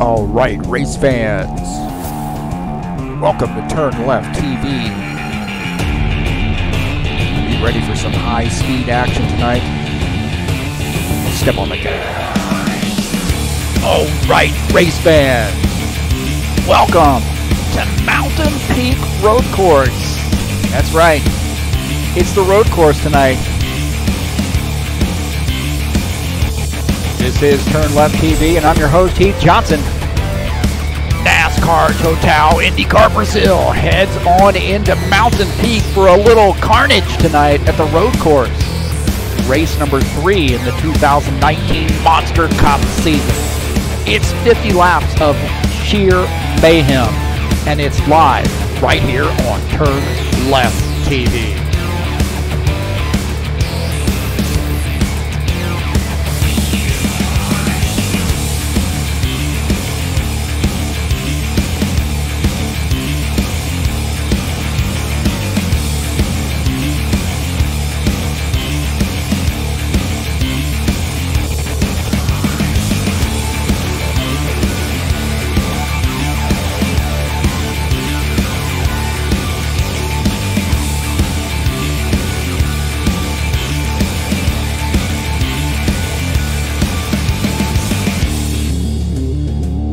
All right, race fans, welcome to TurnLeft TV. Are you ready for some high-speed action tonight? Step on the gas. All right, race fans, welcome to Mountain Peak Road Course. That's right, it's the road course tonight. This is TurnLeft TV, and I'm your host, Heath Johnson. NASCAR Total IndyCar Brazil heads on into Mountain Peak for a little carnage tonight at the road course. Race number 3 in the 2019 Monster Cup season. It's 50 laps of sheer mayhem, and it's live right here on TurnLeft TV.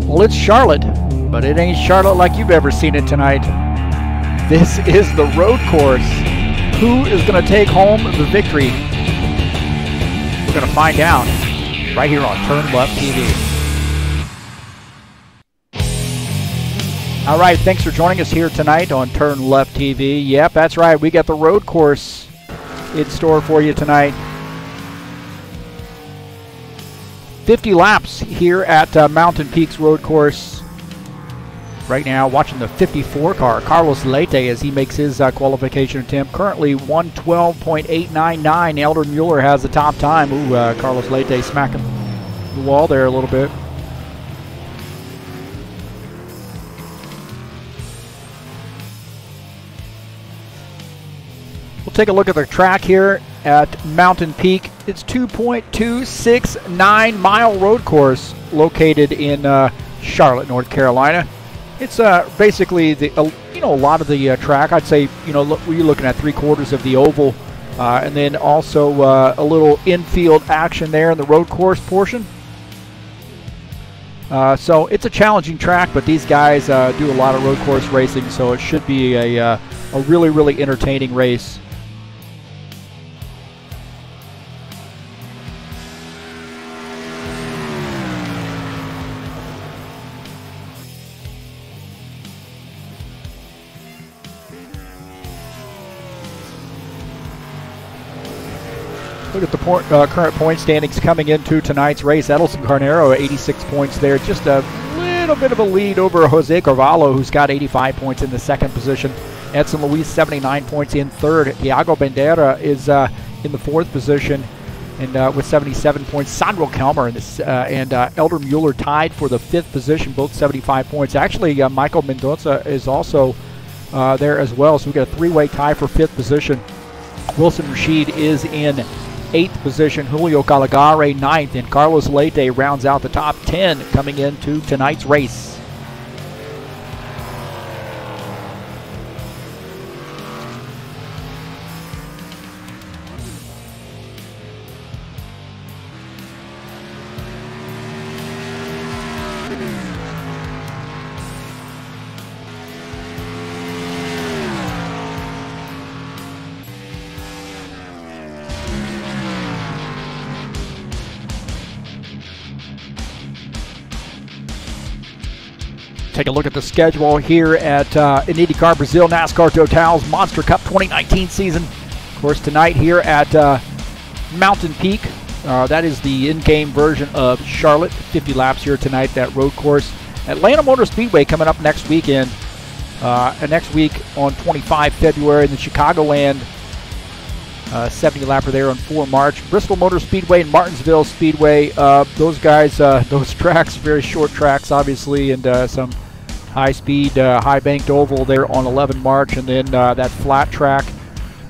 Well, it's Charlotte, but it ain't Charlotte like you've ever seen it tonight. This is the road course. Who is going to take home the victory? We're going to find out right here on TurnLeft TV. All right, thanks for joining us here tonight on TurnLeft TV. Yep, that's right. We got the road course in store for you tonight. 50 laps here at Mountain Peaks Road Course. Right now, watching the 54 car, Carlos Leite, as he makes his qualification attempt. Currently 1:12.899. Elder Mueller has the top time. Ooh, Carlos Leite smacking the wall there a little bit. We'll take a look at the track here at Mountain Peak. It's 2.269 mile road course located in Charlotte, North Carolina. It's basically the a lot of the track. I'd say we're looking at 3/4 of the oval, and then also a little infield action there in the road course portion. So it's a challenging track, but these guys do a lot of road course racing, so it should be a really entertaining race. Look at the current point standings coming into tonight's race. Edelson Carnero, 86 points there. Just a little bit of a lead over Jose Carvalho, who's got 85 points in the second position. Edson Luis, 79 points in third. Thiago Bandera is in the fourth position and with 77 points. Sandro Kelmer and Elder Mueller tied for the fifth position, both 75 points. Actually, Michael Mendoza is also there as well, so we've got a three-way tie for fifth position. Wilson Rashid is in 8th position, Julio Caligari 9th, and Carlos Leite rounds out the top 10 coming into tonight's race. Take a look at the schedule here at IndyCar Brazil, NASCAR Total's Monster Cup 2019 season. Of course, tonight here at Mountain Peak. That is the in-game version of Charlotte. 50 laps here tonight, that road course. Atlanta Motor Speedway coming up next weekend. And next week on 25 February in the Chicagoland 70 lapper there on 4 March. Bristol Motor Speedway and Martinsville Speedway. Those guys, those tracks, very short tracks, obviously, and some high-speed, high-banked oval there on 11 March, and then that flat track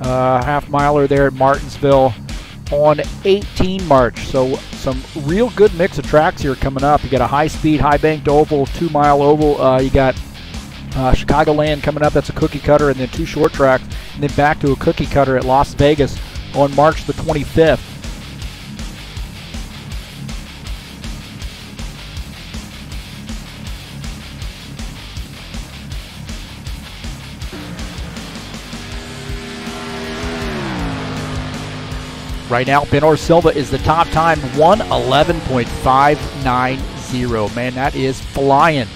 half-miler there at Martinsville on 18 March. So some real good mix of tracks here coming up. You got a high-speed, high-banked oval, 2-mile oval. You got Chicagoland coming up. That's a cookie cutter, and then 2 short tracks, and then back to a cookie cutter at Las Vegas on March the 25th. Right now, Benor Silva is the top time, 1:11.590. Man, that is flying.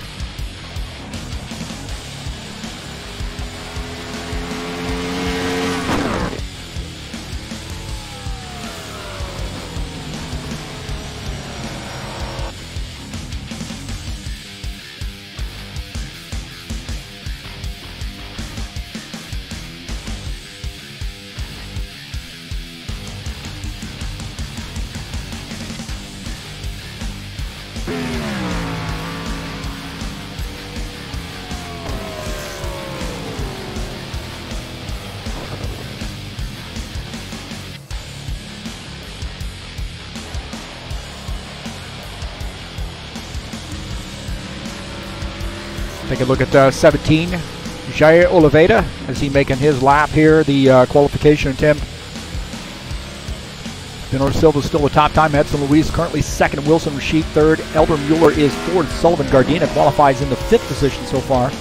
Take a look at 17, Jair Oliveira, as he making his lap here, the qualification attempt. Benor Silva still the top time. Edson Luis currently second. Wilson Rashid third. Elder Mueller is fourth. Sullivan Gardena qualifies in the 5th position so far.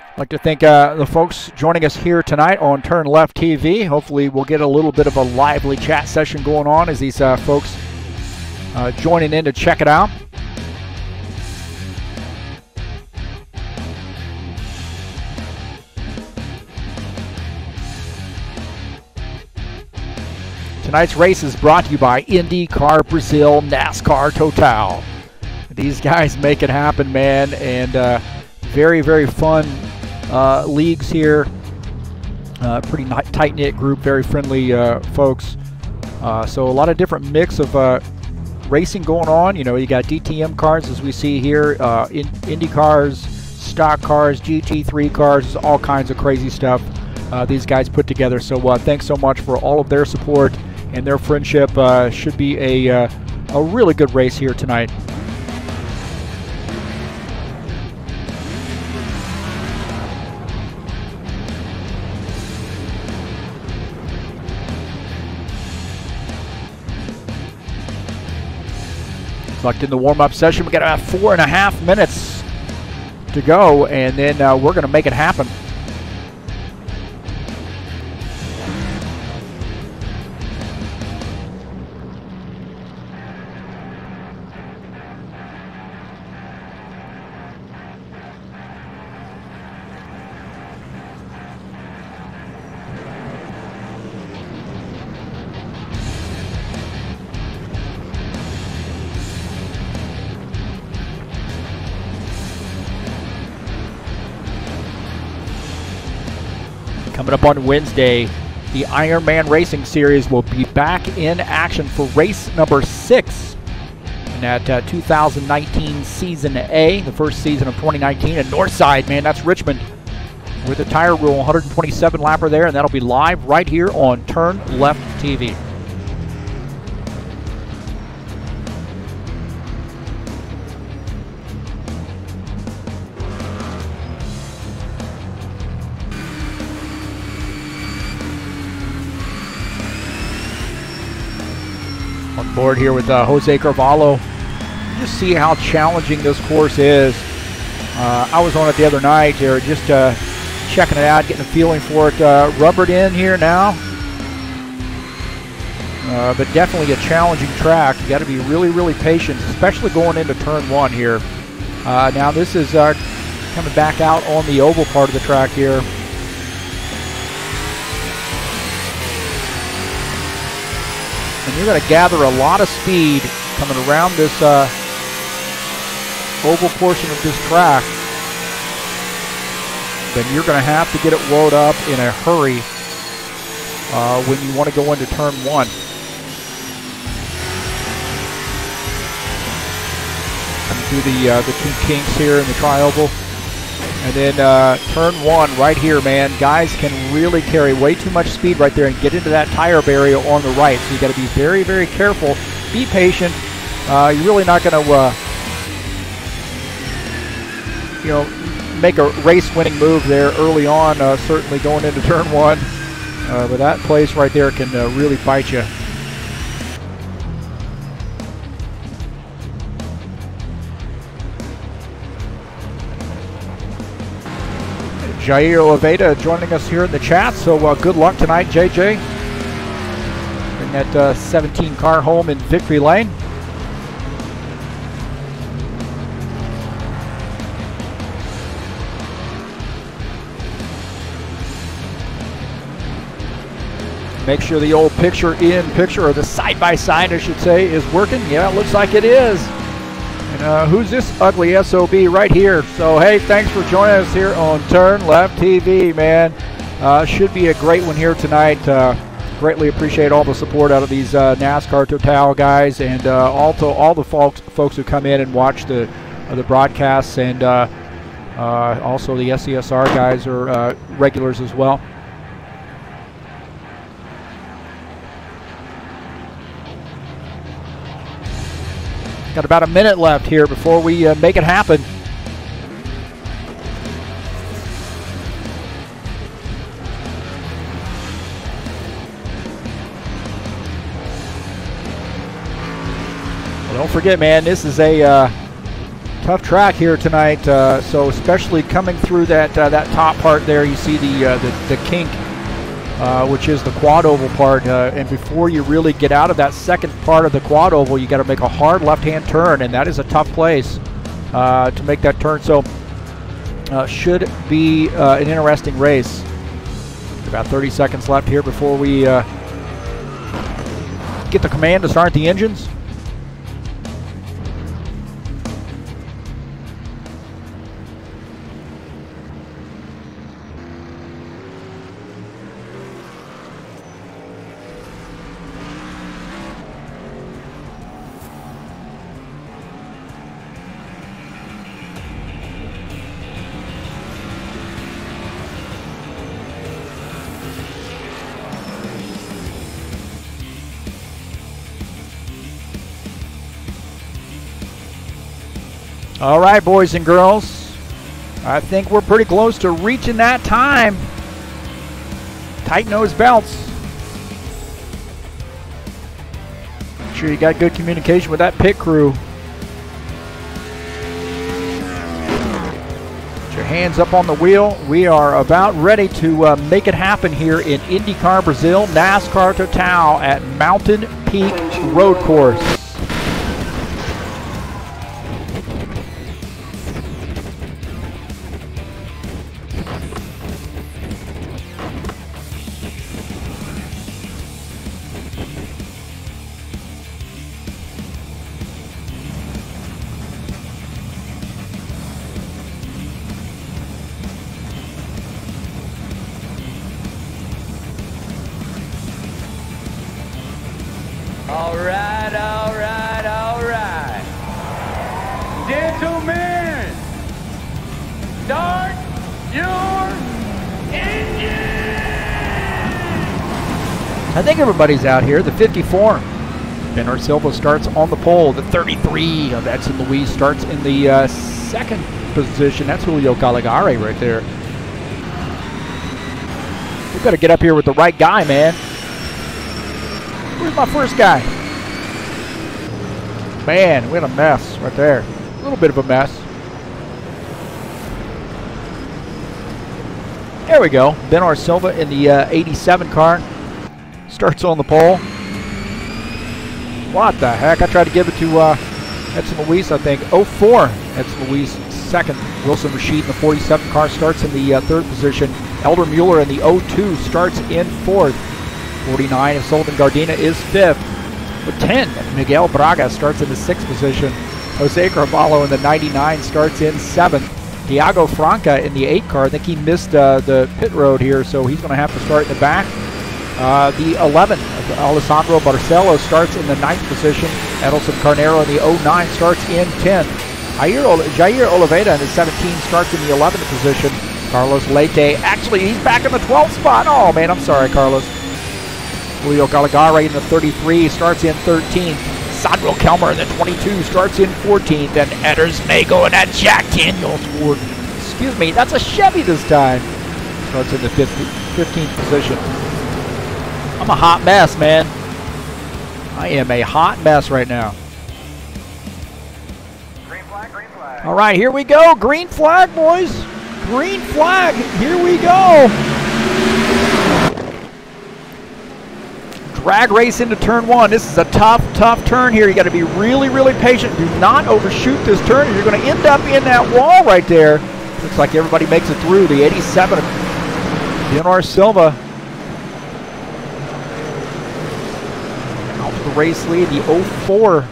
I'd like to thank the folks joining us here tonight on TurnLeft TV. Hopefully we'll get a little bit of a lively chat session going on as these folks joining in to check it out. Tonight's race is brought to you by IndyCar Brazil, NASCAR Total. These guys make it happen, man, and very, very fun leagues here. Pretty tight-knit group, very friendly folks. So a lot of different mix of racing going on. You know, you got DTM cars as we see here, Indy cars, stock cars, GT3 cars, all kinds of crazy stuff these guys put together. So thanks so much for all of their support and their friendship. Should be a really good race here tonight. Locked in the warm-up session. We got about 4.5 minutes to go, and then we're going to make it happen. Coming up on Wednesday, the Ironman Racing Series will be back in action for race number 6 in that 2019 Season A, the first season of 2019. And Northside, man, that's Richmond with the tire rule, 127 lapper there, and that'll be live right here on TurnLeft TV. On board here with Jose Carvalho. You just see how challenging this course is. I was on it the other night here, just checking it out, getting a feeling for it. Rubbered in here now, but definitely a challenging track. You got to be really, really patient, especially going into turn 1 here. Now this is coming back out on the oval part of the track here. And you're going to gather a lot of speed coming around this oval portion of this track. Then you're going to have to get it wound up in a hurry when you want to go into turn 1. through the two kinks here in the tri-oval. And then turn one right here, man. Guys can really carry way too much speed right there and get into that tire barrier on the right. So you got to be very, very careful. Be patient. You're really not going to, make a race-winning move there early on. Certainly going into turn one, but that place right there can really bite you. Jair Oveda joining us here in the chat, so good luck tonight, JJ. Bring that 17 car home in victory lane. Make sure the old picture-in-picture, or the side-by-side, I should say, is working. Yeah, it looks like it is. And who's this ugly SOB right here? So, hey, thanks for joining us here on TurnLeft TV, man. Should be a great one here tonight. Greatly appreciate all the support out of these NASCAR Total guys, and also all the folks who come in and watch the broadcasts, and also the SCSR guys are regulars as well. Got about a minute left here before we make it happen. Well, don't forget, man, this is a tough track here tonight. So especially coming through that top part there, you see the kink, which is the quad oval part, and before you really get out of that second part of the quad oval, you got to make a hard left-hand turn, and that is a tough place to make that turn. So should be an interesting race. About 30 seconds left here before we get the command to start the engines. All right, boys and girls, I think we're pretty close to reaching that time. Tighten those belts. Make sure you got good communication with that pit crew. Put your hands up on the wheel. We are about ready to make it happen here in IndyCar Brazil, NASCAR Total at Mountain Peak Road Course. All right. Gentlemen, start your engine! I think everybody's out here. The 54. Bernard Silva starts on the pole. The 33 of Edson Luis starts in the second position. That's Julio Caligari right there. We've got to get up here with the right guy, man. Where's my first guy? Man, we had a mess right there. A little bit of a mess. There we go. Bernard Silva in the 87 car. Starts on the pole. What the heck? I tried to give it to Edson Luis, I think. 04. Edson Luis second. Wilson Rashid in the 47 car starts in the third position. Elder Mueller in the 02 starts in fourth. 49 of Sullivan Gardena is fifth. With 10, Miguel Braga starts in the sixth position. Jose Carvalho in the 99 starts in seventh. Thiago Franca in the 8 car. I think he missed the pit road here, so he's going to have to start in the back. The 11, Alessandro Barcelo starts in the 9th position. Edelson Carnero in the 09 starts in 10th. Jair Oliveira in the 17 starts in the 11th position. Carlos Leite, actually, he's back in the 12th spot. Oh, man, I'm sorry, Carlos. Julio Galagare in the 33 starts in 13th. Sandro Kelmer in the 22 starts in 14th. And Edders Mago in that Jack Daniels Ford. Excuse me, that's a Chevy this time. Starts in the 15th position. I'm a hot mess, man. I am a hot mess right now. Green flag, green flag. All right, here we go. Green flag, boys. Green flag. Here we go. Drag race into turn 1. This is a tough turn here. You got to be really, really patient. Do not overshoot this turn. You're going to end up in that wall right there. Looks like everybody makes it through. The 87 of Bernard Silva. Out to the race lead. The 04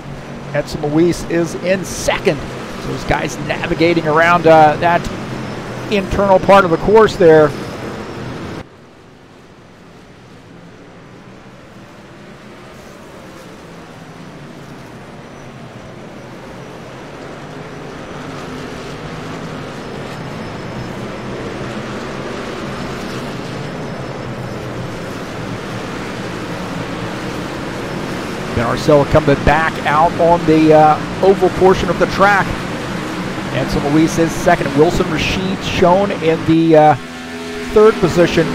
Edson Luis is in second. So those guys navigating around that internal part of the course there. Arcel coming back out on the oval portion of the track. Edson Luis is second. Wilson Rashid shown in the third position.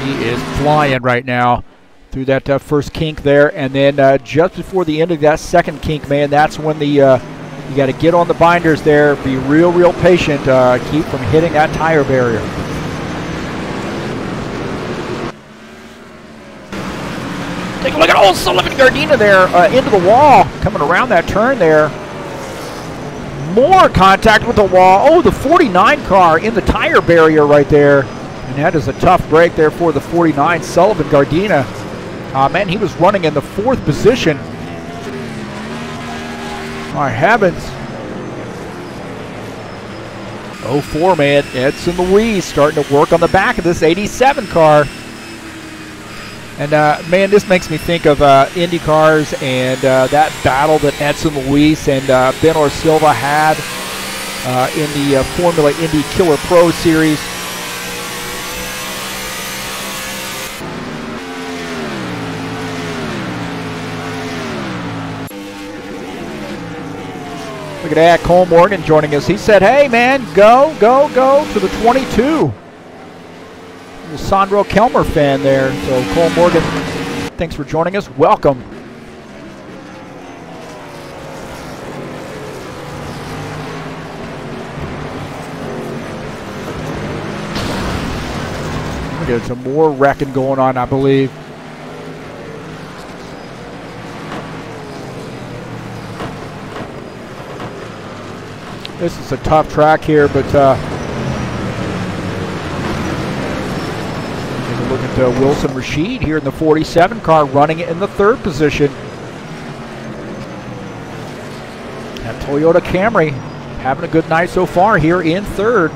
He is flying right now through that first kink there, and then just before the end of that second kink, man, that's when the you got to get on the binders there, be real patient, keep from hitting that tire barrier. Take a look at old Sullivan Gardena there into the wall, coming around that turn there. More contact with the wall. Oh, the 49 car in the tire barrier right there. And that is a tough break there for the 49 Sullivan Gardena. Man, he was running in the 4th position. My heavens. 04, man. Edson Luis starting to work on the back of this 87 car. And, man, this makes me think of Indy cars and that battle that Edson Luis and Benor Silva had in the Formula Indy Killer Pro Series. Look at that, Cole Morgan joining us. He said, hey, man, go to the 22. The Sandro Kelmer fan there. So, Cole Morgan, thanks for joining us. Welcome. Look at some more wrecking going on, I believe. This is a tough track here, but take a look at Wilson Rashid here in the 47 car, running it in the 3rd position. And Toyota Camry having a good night so far here in 3rd.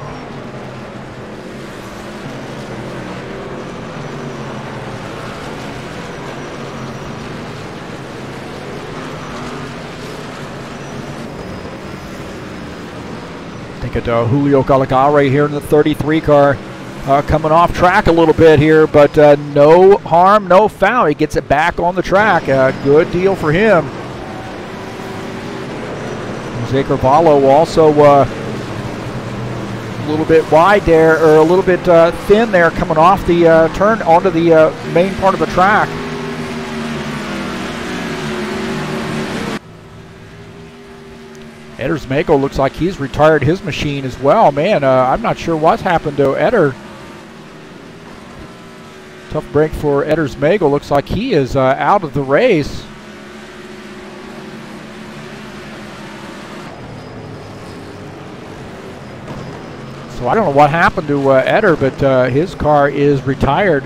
At Julio Galagare here in the 33 car, coming off track a little bit here, but no harm, no foul. He gets it back on the track. Good deal for him. Jose Carvalho also a little bit wide there, or a little bit thin there, coming off the turn onto the main part of the track. Edders Mago looks like he's retired his machine as well. Man, I'm not sure what's happened to Eder. Tough break for Edders Mago. Looks like he is out of the race. So I don't know what happened to Eder, but his car is retired.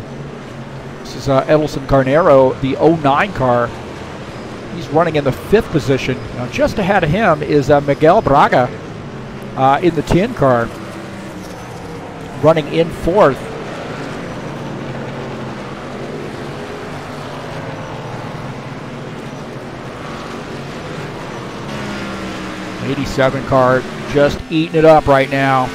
This is Edelson Carnero, the 09 car. He's running in the 5th position. Now, just ahead of him is Miguel Braga in the 10 car. running in fourth. '87 car just eating it up right now.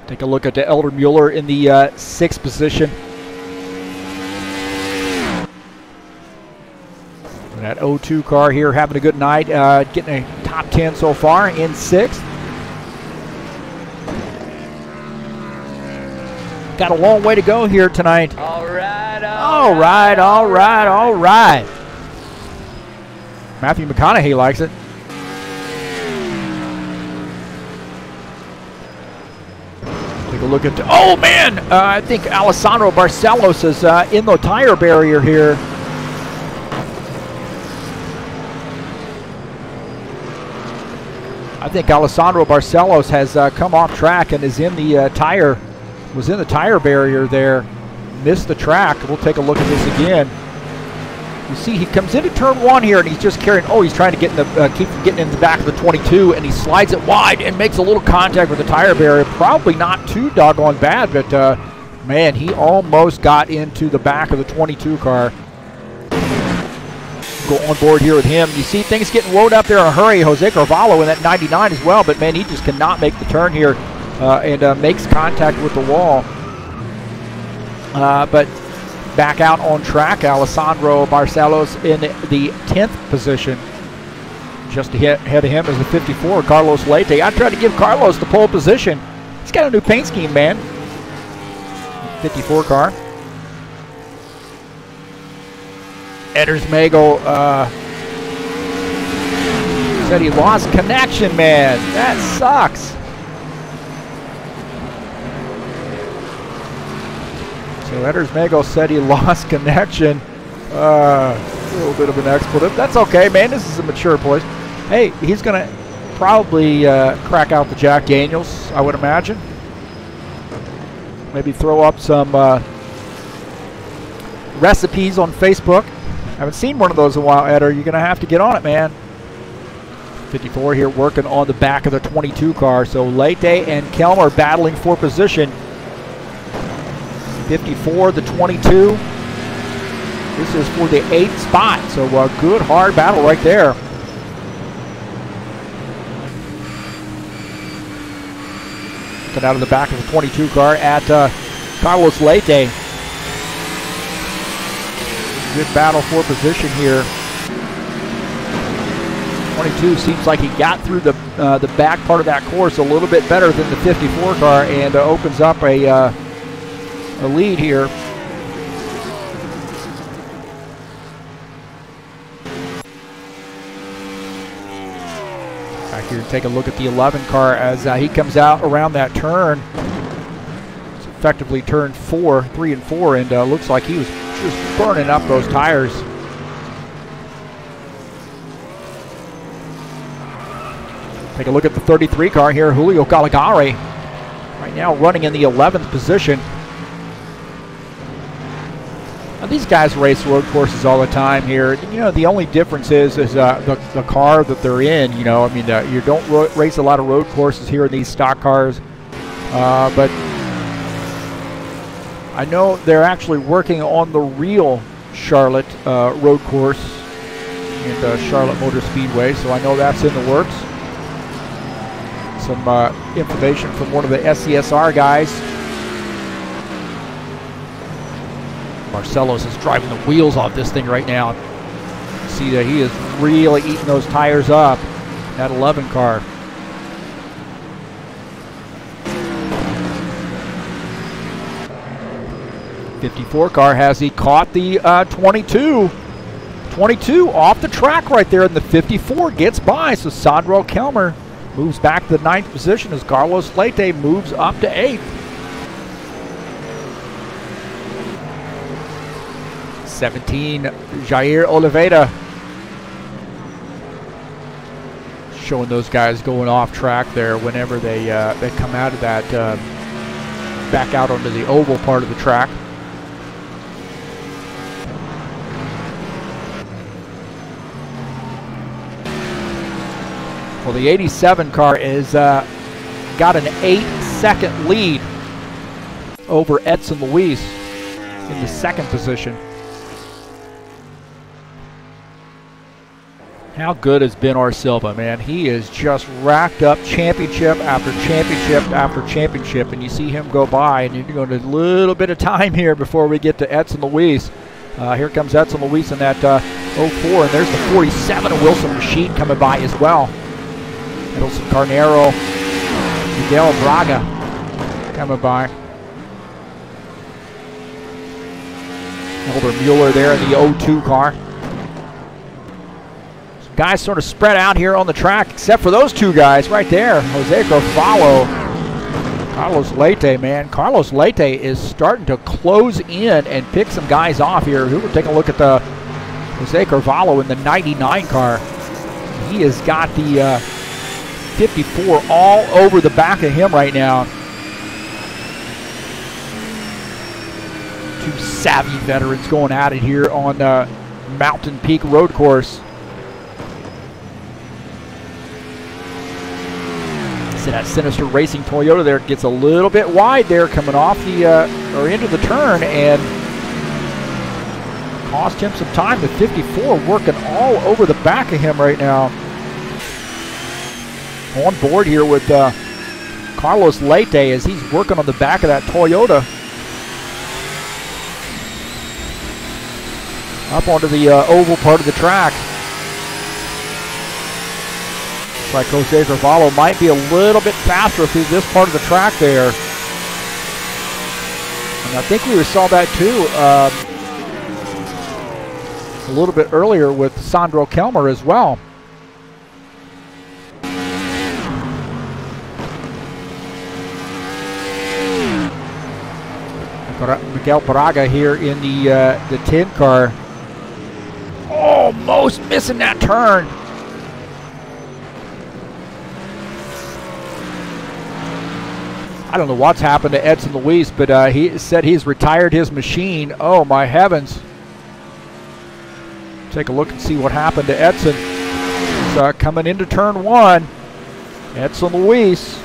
Take a look at the Elder Mueller in the 6th position. That 02 car here having a good night, getting a top 10 so far in 6th. Got a long way to go here tonight. All right, all right. Matthew McConaughey likes it. Take a look at, oh man, I think Alessandro Barcelos is in the tire barrier here. I think Alessandro Barcelos has come off track and is in the was in the tire barrier there. Missed the track. We'll take a look at this again. You see, he comes into turn 1 here, and he's just carrying. Oh, he's trying to get in the keep from getting in the back of the 22, and he slides it wide and makes a little contact with the tire barrier. Probably not too doggone bad, but man, he almost got into the back of the 22 car. Go on board here with him. You see things getting loaded up there in a hurry. Jose Carvalho in that 99 as well, but man, he just cannot make the turn here and makes contact with the wall. But back out on track, Alessandro Barcelos in the 10th position. Just ahead of him is the 54, Carlos Leite. I tried to give Carlos the pole position. He's got a new paint scheme, man. 54 car. Edders Mago said he lost connection, man. That sucks. So Edders Mago said he lost connection. A little bit of an expletive. That's okay, man. This is a mature place. Hey, he's going to probably crack out the Jack Daniels, I would imagine. Maybe throw up some recipes on Facebook. I haven't seen one of those in a while, Edder. You're going to have to get on it, man. 54 here working on the back of the 22 car. So Leite and Kelmer battling for position. 54, the 22. This is for the 8th spot. So a good, hard battle right there. Looking out of the back of the 22 car at Carlos Leite. Good battle for position here. 22 seems like he got through the back part of that course a little bit better than the 54 car and opens up a lead here. Back here to take a look at the 11 car as he comes out around that turn. It's effectively turn 3 and 4, and looks like he was just burning up those tires. Take a look at the 33 car here, Julio Galagari. Right now running in the 11th position. Now these guys race road courses all the time here. You know, the only difference is the car that they're in. You know, I mean, you don't race a lot of road courses here in these stock cars. But I know they're actually working on the real Charlotte road course and Charlotte Motor Speedway, so I know that's in the works. Some information from one of the SCSR guys. Barcelos is driving the wheels off this thing right now. See that he is really eating those tires up. That 11 car. '54 car has he caught the 22. 22 off the track right there, and the 54 gets by. So Sandro Kelmer moves back to the 9th position as Carlos Leite moves up to 8th. 17, Jair Oliveira. Showing those guys going off track there whenever they come out of that, back out onto the oval part of the track. Well, the 87 car is got an 8-second lead over Edson Luis in the second position. How good has Ben Silva, man? He is just racked up championship after championship after championship, and you see him go by, and you're going to a little bit of time here before we get to Edson Luis. Here comes Edson Luis in that 04, and there's the 47 of Wilson Rashid coming by as well. Edelson Carnero, Miguel Braga coming by. Elder Mueller there in the 02 car. Guys sort of spread out here on the track, except for those two guys right there. Jose Roval, Carlos Leite, man. Carlos Leite is starting to close in and pick some guys off here. We'll take a look at the Jose Carvalho in the 99 car. He has got the 54 all over the back of him right now. Two savvy veterans going at it here on Mountain Peak Road Course. So that Sinister Racing Toyota there gets a little bit wide there coming off the or into the turn, and cost him some time. The 54 working all over the back of him right now. On board here with Carlos Leite as he's working on the back of that Toyota. Up onto the oval part of the track. Like Jose Carvalho might be a little bit faster through this part of the track there. And I think we saw that too a little bit earlier with Sandro Kelmer as well. Miguel Braga here in the 10 car. Almost missing that turn. I don't know what's happened to Edson Luis, but he said he's retired his machine. Oh, my heavens. Take a look and see what happened to Edson. He's coming into turn one. Edson Luis.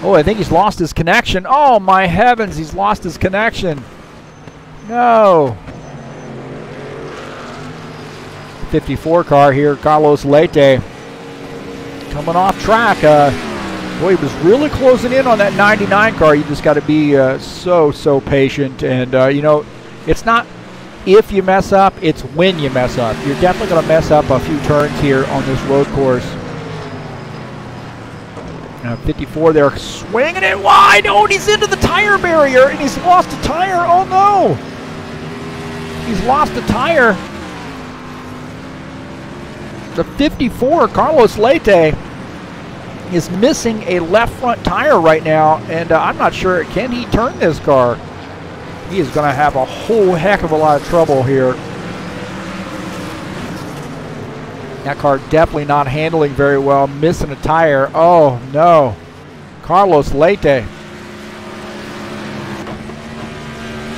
Oh, I think he's lost his connection. Oh, my heavens, he's lost his connection. No. 54 car here, Carlos Leite. Coming off track. Boy, he was really closing in on that 99 car. You just got to be so patient. And, you know, it's not if you mess up, it's when you mess up. You're definitely going to mess up a few turns here on this road course. 54 there, swinging it wide. Oh, and he's into the tire barrier, and he's lost a tire. Oh, no. He's lost a tire. The 54, Carlos Leite, is missing a left front tire right now, and I'm not sure, can he turn this car? He is going to have a whole heck of a lot of trouble here. That car definitely not handling very well, missing a tire. Oh no, Carlos Leite.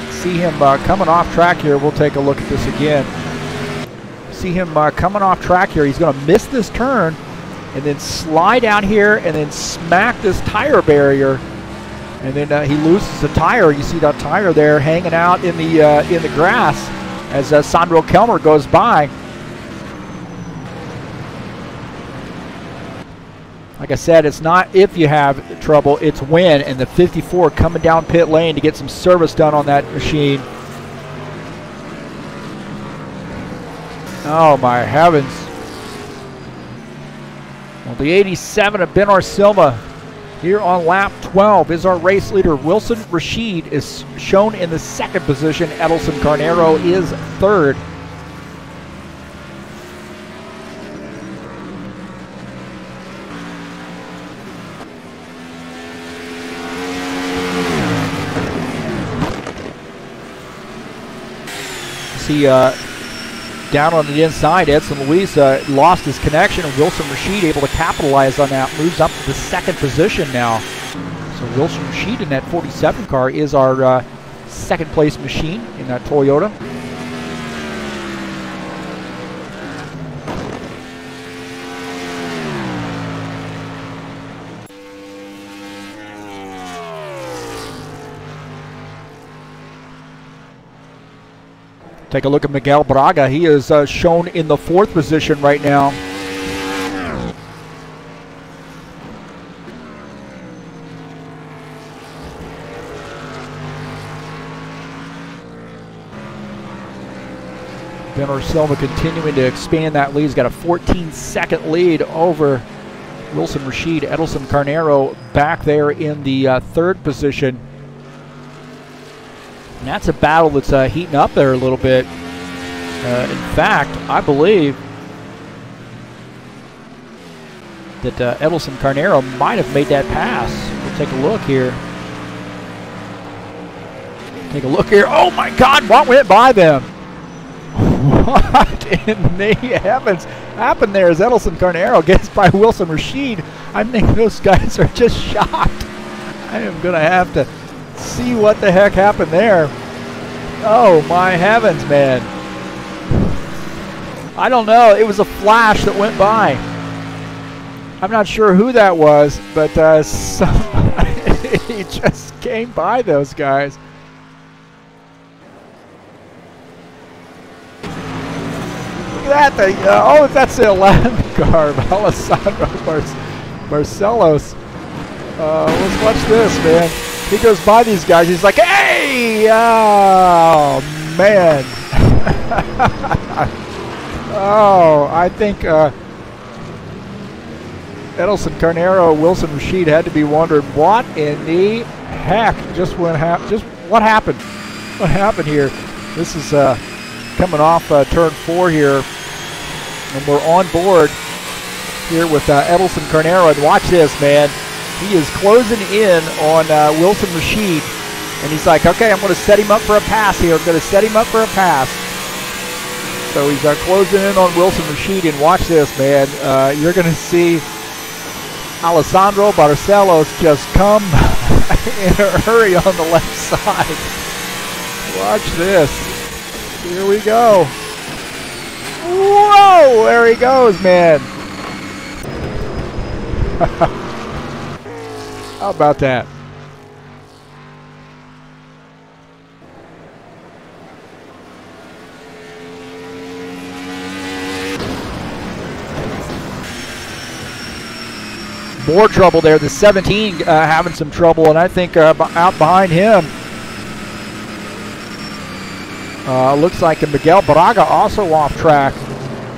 See him coming off track here. We'll take a look at this again. See him coming off track here. He's going to miss this turn and then slide out here and then smack this tire barrier, and then he loses the tire. You see that tire there hanging out in the grass as Sandro Kelmer goes by. Like I said, it's not if you have trouble, it's when. And the 54 coming down pit lane to get some service done on that machine. Oh my heavens. Well, the 87 of Ben Silva here on lap 12 is our race leader. Wilson Rashid is shown in the second position. Edelson Carnero is third. See down on the inside, Edson Luis lost his connection, and Wilson Rashid able to capitalize on that, moves up to the second position now. So Wilson Rashid in that 47 car is our second place machine in that Toyota. Take a look at Miguel Braga. He is shown in the 4th position right now. Ben Silva continuing to expand that lead. He's got a 14-second lead over Wilson Rashid. Edelson Carnero back there in the 3rd position. And that's a battle that's heating up there a little bit. In fact, I believe that Edelson Carnero might have made that pass. We'll take a look here. Take a look here. Oh my God, what went by them? What in the heavens happened there as Edelson Carnero gets by Wilson Rashid? I think those guys are just shocked. I am going to have to see what the heck happened there. Oh my heavens, man. I don't know. It was a flash that went by. I'm not sure who that was, but somebody just came by those guys. That thing. Oh, that's the 11 car of Alessandro Barcelos. Let's watch this, man. He goes by these guys. He's like, hey! Oh, man. Oh, I think Edelson Carnero, Wilson Rashid had to be wondering what in the heck just what happened? What happened here? This is coming off turn 4 here. And we're on board here with Edelson Carnero. And watch this, man. He is closing in on Wilson Rashid. And he's like, okay, I'm going to set him up for a pass here. I'm going to set him up for a pass. So he's closing in on Wilson Rashid. And watch this, man. You're going to see Alessandro Barcelos just come in a hurry on the left side. Watch this. Here we go. Whoa! There he goes, man. How about that? More trouble there. The 17 having some trouble, and I think out behind him looks like Miguel Braga also off track.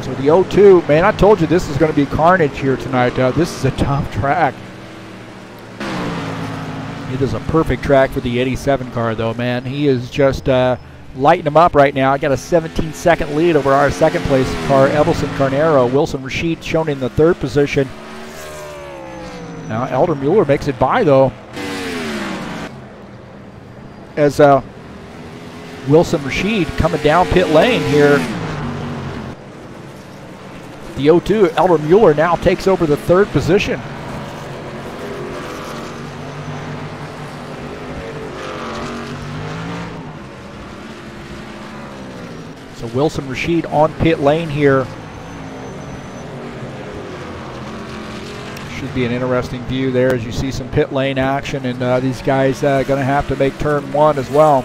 So the 0-2, man, I told you this is going to be carnage here tonight. This is a tough track. It is a perfect track for the 87 car, though, man. He is just lighting them up right now. I got a 17-second lead over our 2nd place car, Edelson Carnero. Wilson Rashid shown in the 3rd position. Now Elder Mueller makes it by, though, as Wilson Rashid coming down pit lane here. The 0-2, Elder Mueller now takes over the 3rd position. So Wilson Rashid on pit lane here. Should be an interesting view there as you see some pit lane action, and these guys going to have to make turn 1 as well.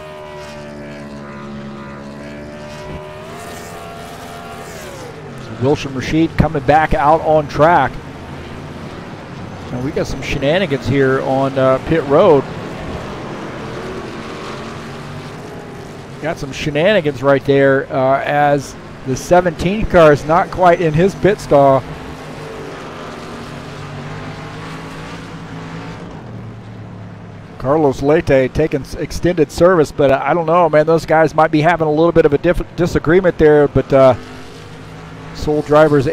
So Wilson Rashid coming back out on track. And we got some shenanigans here on pit road. Got some shenanigans right there as the 17 car is not quite in his pit stall. Carlos Leite taking extended service, but I don't know, man. Those guys might be having a little bit of a disagreement there, but sole driver's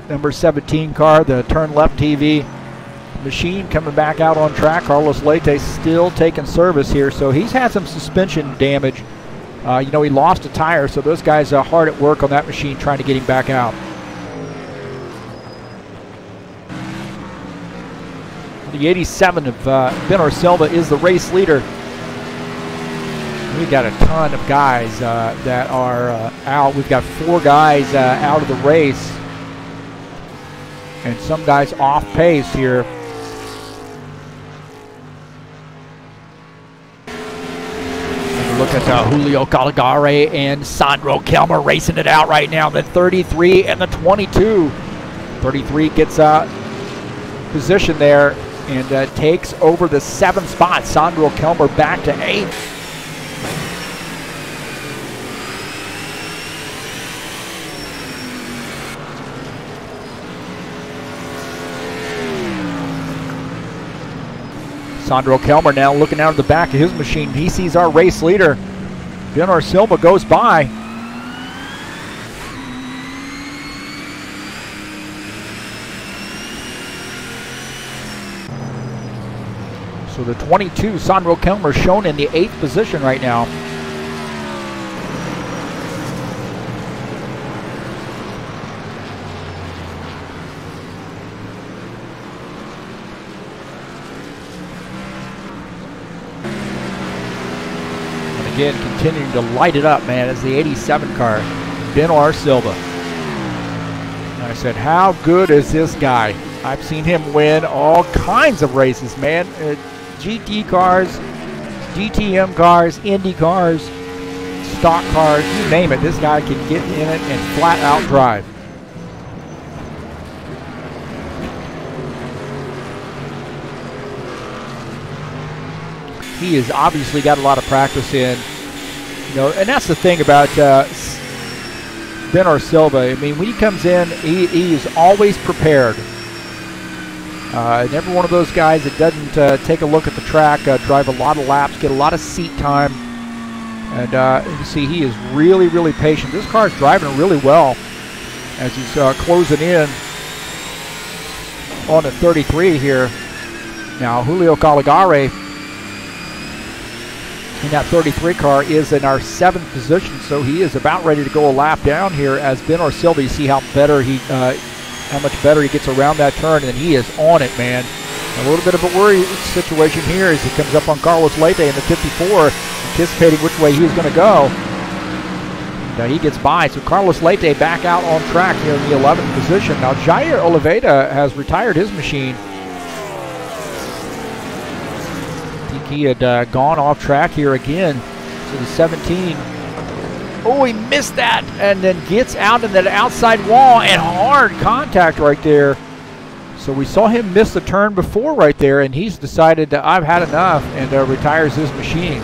number 17 car, the TurnLeft TV machine coming back out on track. Carlos Leite still taking service here, so he's had some suspension damage. You know, he lost a tire, so those guys are hard at work on that machine trying to get him back out. The 87 of Ben Silva is the race leader. We got a ton of guys that are out. We've got 4 guys out of the race, and some guys off pace here. Look look at Julio Caligari and Sandro Kelmer racing it out right now. The 33 and the 22. 33 gets position there and takes over the 7th spot. Sandro Kelmer back to 8th. Sandro Kelmer now looking out of the back of his machine. He sees our race leader. Bernard Silva goes by. So the 22, Sandro Kelmer, shown in the 8th position right now. Again, continuing to light it up, man, as the 87 car, Bernard Silva. And I said, how good is this guy? I've seen him win all kinds of races, man. GT cars, DTM cars, Indy cars, stock cars, you name it. This guy can get in it and flat out drive. He has obviously got a lot of practice in, you know, and that's the thing about Bernard Silva. I mean, when he comes in, he is always prepared. Never one of those guys that doesn't take a look at the track, drive a lot of laps, get a lot of seat time. And you see, he is really, really patient. This car is driving really well as he's closing in on the 33 here. Now, Julio Caligari in that 33 car is in our 7th position, so he is about ready to go a lap down here as Bernard Silva. You see how much better he gets around that turn, and he is on it, man. A little bit of a worry situation here as he comes up on Carlos Leite in the 54, anticipating which way he was going to go. And he gets by, so Carlos Leite back out on track here in the 11th position. Now, Jair Oliveira has retired his machine. He had gone off track here again to the 17. Oh, he missed that and then gets out in that outside wall and hard contact right there. So we saw him miss the turn before right there, and he's decided that I've had enough and retires his machine.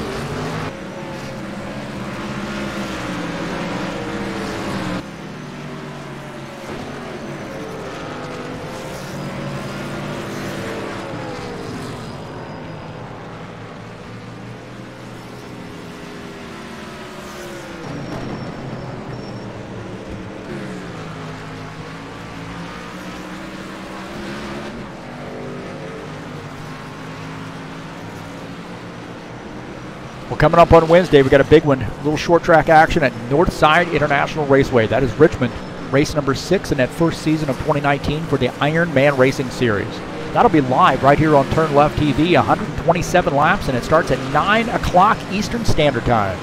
Well, coming up on Wednesday, we got a big one. A little short track action at Northside International Raceway. That is Richmond, race number 6 in that first season of 2019 for the Ironman Racing Series. That'll be live right here on TurnLeft TV, 127 laps, and it starts at 9 o'clock Eastern Standard Time.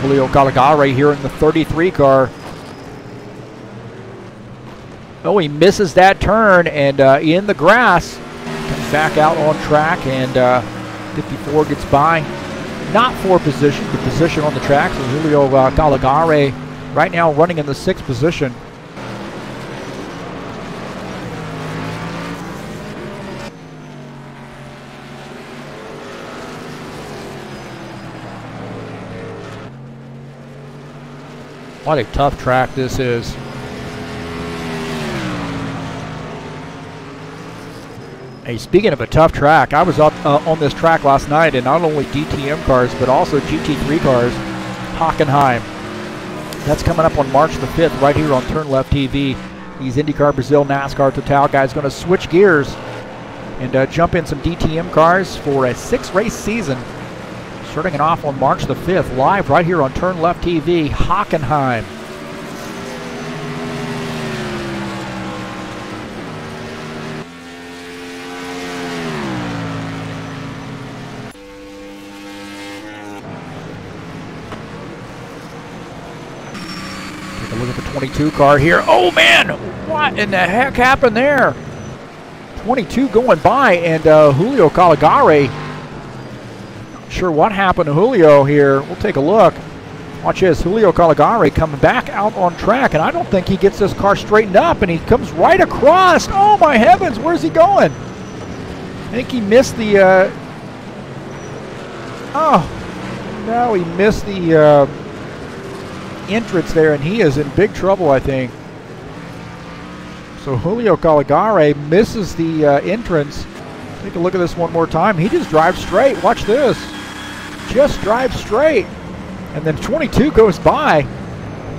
Julio Caligari here in the 33 car. Oh, he misses that turn and in the grass. Comes back out on track, and 54 gets by. Not for position, but position on the track. So Julio Caligari right now running in the 6th position. What a tough track this is. Hey, speaking of a tough track, I was up on this track last night in not only DTM cars, but also GT3 cars, Hockenheim. That's coming up on March the 5th right here on TurnLeft TV. These IndyCar Brazil NASCAR Total guys going to switch gears and jump in some DTM cars for a 6-race season. Starting it off on March the 5th, live right here on TurnLeft TV, Hockenheim. Look at the 22 car here. Oh, man! What in the heck happened there? 22 going by, and Julio Caligari. Not sure what happened to Julio here. We'll take a look. Watch this, Julio Caligari coming back out on track, and I don't think he gets this car straightened up, and he comes right across. Oh my heavens, where's he going? I think he missed the, no, he missed the entrance there, and he is in big trouble, I think. So Julio Caligari misses the entrance. Take a look at this one more time. He just drives straight. Watch this. Just drives straight. And then 22 goes by.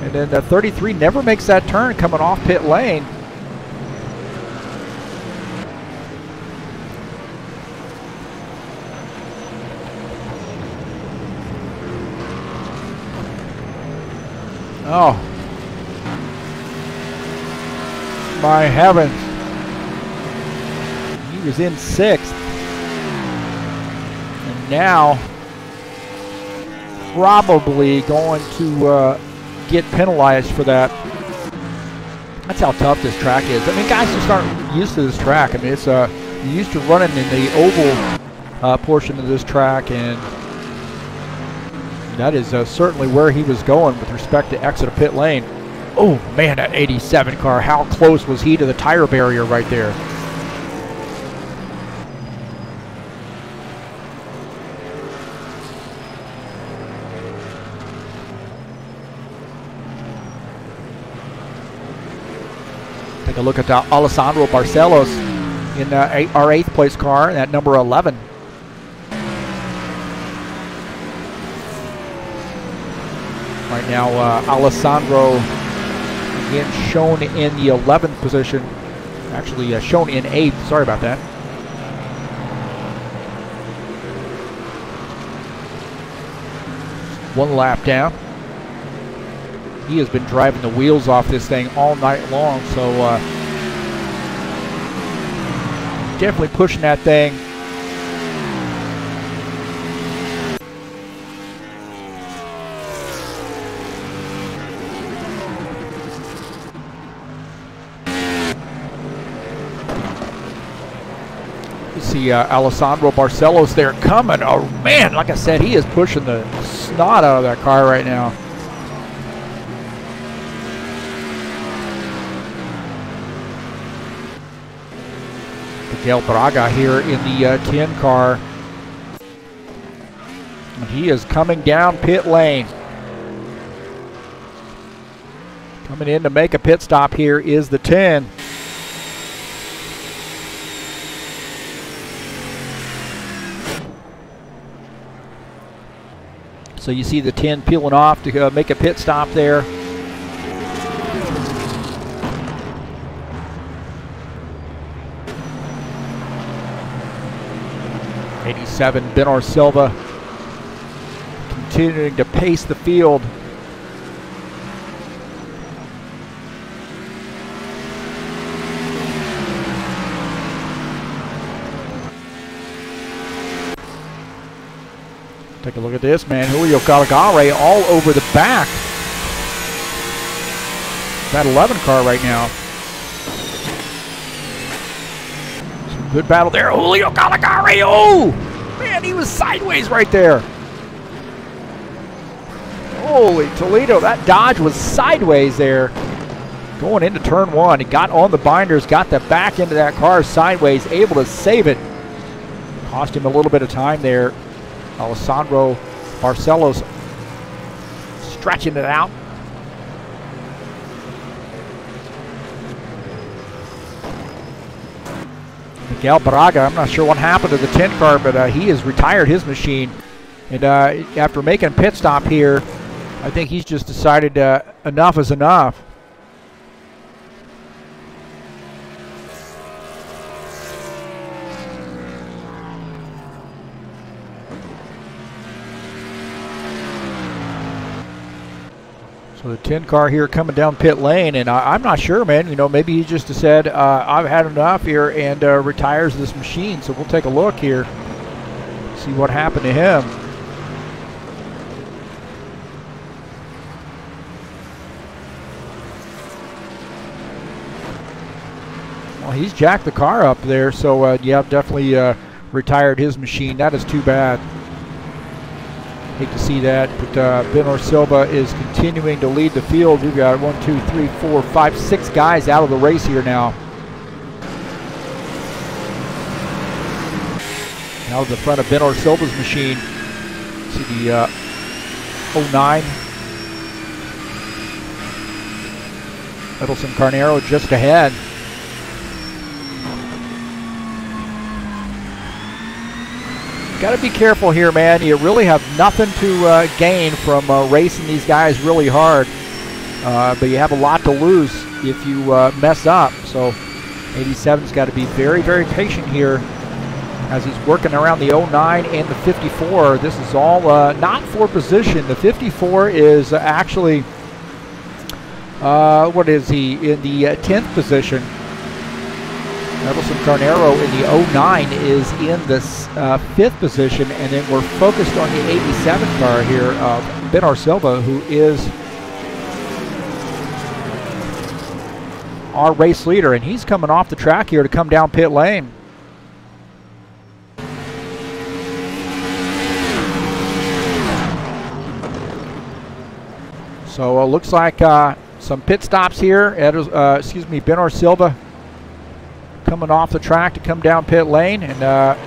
And then 33 never makes that turn coming off pit lane. Oh. My heavens. He was in 6th. And now probably going to get penalized for that. That's how tough this track is. I mean, guys just aren't used to this track. I mean, it's you're used to running in the oval portion of this track, and that is certainly where he was going with respect to exit of pit lane. Oh man, that 87 car, how close was he to the tire barrier right there? Take a look at Alessandro Barcelos in our 8th place car, that number 11. Right now, Alessandro again shown in the 11th position. Actually, shown in 8th. Sorry about that. One lap down. He has been driving the wheels off this thing all night long, so definitely pushing that thing. You see Alessandro Barcelos there coming. Oh man, like I said, he is pushing the snot out of that car right now. Miguel Braga here in the 10 car. And he is coming down pit lane. Coming in to make a pit stop here is the 10. So you see the 10 peeling off to make a pit stop there. Benor Silva continuing to pace the field. Take a look at this, man. Julio Caligari all over the back. That 11 car right now. Some good battle there. Julio Caligari. Oh! Man, he was sideways right there. Holy Toledo, that Dodge was sideways there. Going into turn 1, he got on the binders, got the back end of that car sideways, able to save it. Cost him a little bit of time there. Alessandro Barcelos stretching it out. Miguel Braga, I'm not sure what happened to the 10 car, but he has retired his machine. And after making a pit stop here, I think he's just decided enough is enough. So the 10 car here coming down pit lane, and I'm not sure, man. You know, maybe he just said, I've had enough here, and retires this machine. So we'll take a look here, see what happened to him. he's jacked the car up there, so yeah, definitely retired his machine. That is too bad. Hate to see that, but Ben Silva is continuing to lead the field. We've got 1, 2, 3, 4, 5, 6 guys out of the race here now. Now to the front of Ben Silva's machine. See the 09. Edelson Carnero just ahead. Got to be careful here, man. You really have nothing to gain from racing these guys really hard, but you have a lot to lose if you mess up. So 87's got to be very, very patient here as he's working around the 09 and the 54. This is all not for position. The 54 is actually, what is he, in the 10th position. Edelson Carnero in the 09 is in the 5th position, and then we're focused on the 87 car here of Ben Silva, who is our race leader, and he's coming off the track here to come down pit lane. So it looks like some pit stops here. Ben Silva coming off the track to come down pit lane and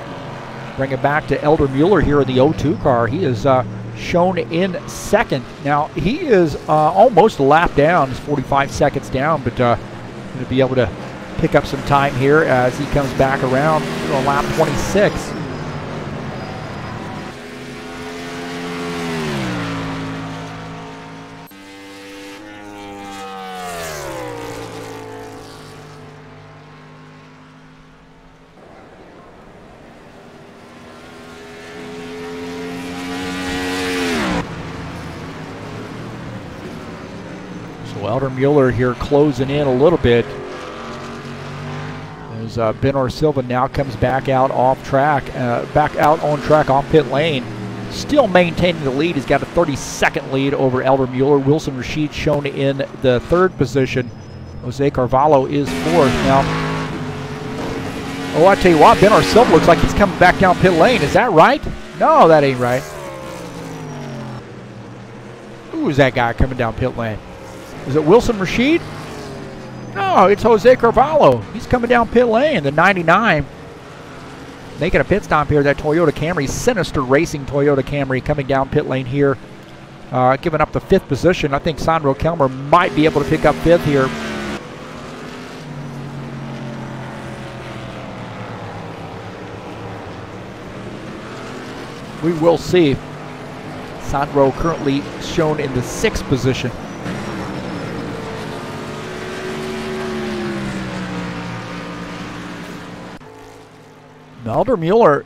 bring it back to Elder Mueller here in the 02 car. He is shown in 2nd. Now he is almost a lap down. He's 45 seconds down, but going to be able to pick up some time here as he comes back around on lap 26. Elder Mueller here closing in a little bit as Ben Silva now comes back out off track, back out on track off pit lane. Still maintaining the lead. He's got a 30-second lead over Elder Mueller. Wilson Rashid shown in the 3rd position. Jose Carvalho is 4th. Now, I tell you what, Ben Silva looks like he's coming back down pit lane. Is that right? No, that ain't right. Who is that guy coming down pit lane? Is it Wilson Rashid? No, it's Jose Carvalho. He's coming down pit lane, the 99. Making a pit stop here, that Toyota Camry, Sinister Racing Toyota Camry coming down pit lane here. Giving up the 5th position. I think Sandro Kelmer might be able to pick up 5th here. We will see. Sandro currently shown in the 6th position. Elder Mueller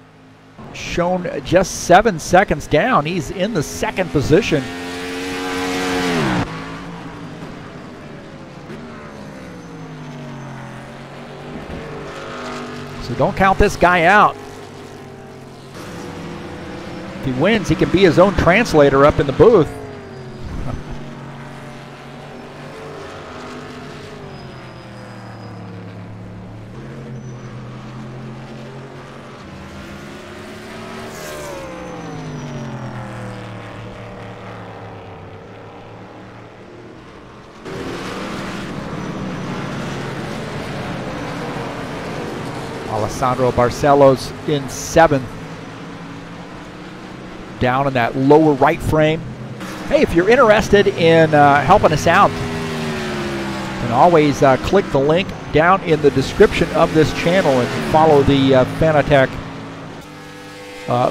shown just 7 seconds down. He's in the 2nd position. So don't count this guy out. If he wins, he can be his own translator up in the booth. Alessandro Barcelos in 7th. Down in that lower right frame. Hey, if you're interested in helping us out, you can always click the link down in the description of this channel and follow the Fanatec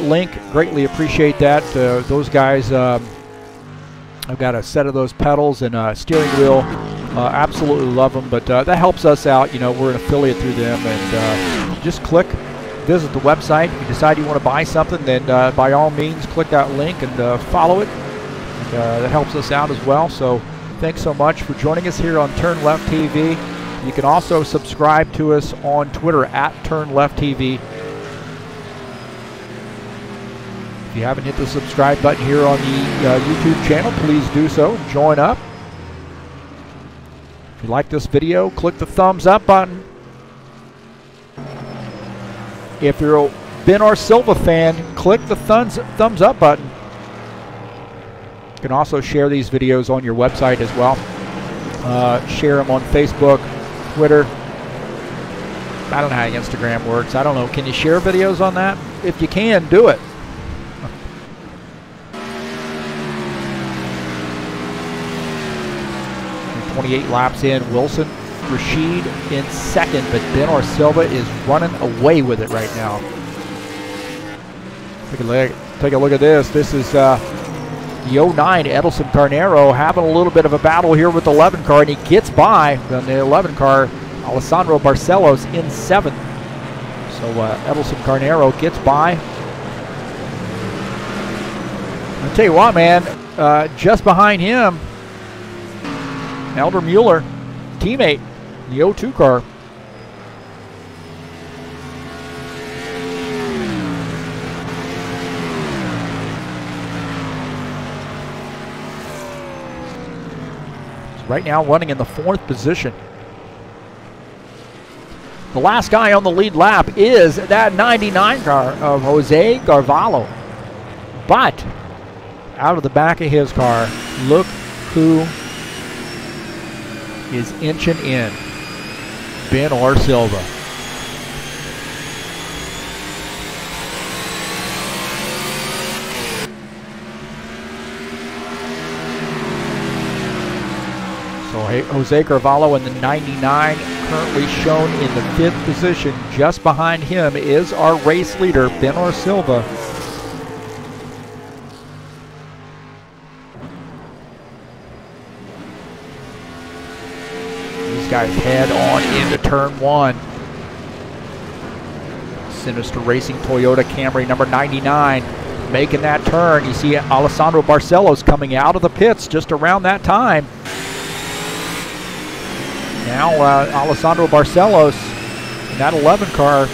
link. Greatly appreciate that. Those guys, I've got a set of those pedals and a steering wheel. Absolutely love them, but that helps us out. You know, we're an affiliate through them, and just click, visit the website. If you decide you want to buy something, then by all means click that link and follow it. And, that helps us out as well. So thanks so much for joining us here on TurnLeft TV. You can also subscribe to us on Twitter at TurnLeft TV. If you haven't hit the subscribe button here on the YouTube channel, please do so and join up. If you like this video, click the thumbs up button. If you're a Ben or Silva fan, click the thumbs up button. You can also share these videos on your website as well. Share them on Facebook, Twitter. I don't know how Instagram works. I don't know. Can you share videos on that? If you can, do it. And 28 laps in. Wilson Rashid in second, but Ben or Silva is running away with it right now. Take a look at this. This is the 09 Edelson Carnero having a little bit of a battle here with the 11 car, and he gets by on the 11 car. Alessandro Barcelos in 7th. So Edelson Carnero gets by. I'll tell you what, man, just behind him, Elder Mueller, teammate, the 02 car. Right now running in the 4th position. The last guy on the lead lap is that 99 car of Jose Carvalho. But out of the back of his car, look who is inching in. Ben or Silva. So Jose Carvalho in the 99, currently shown in the 5th position. Just behind him is our race leader, Ben or Silva. These guys head on into turn 1. Sinister Racing Toyota Camry number 99 making that turn. You see Alessandro Barcelos coming out of the pits just around that time. Now Alessandro Barcelos in that 11 car,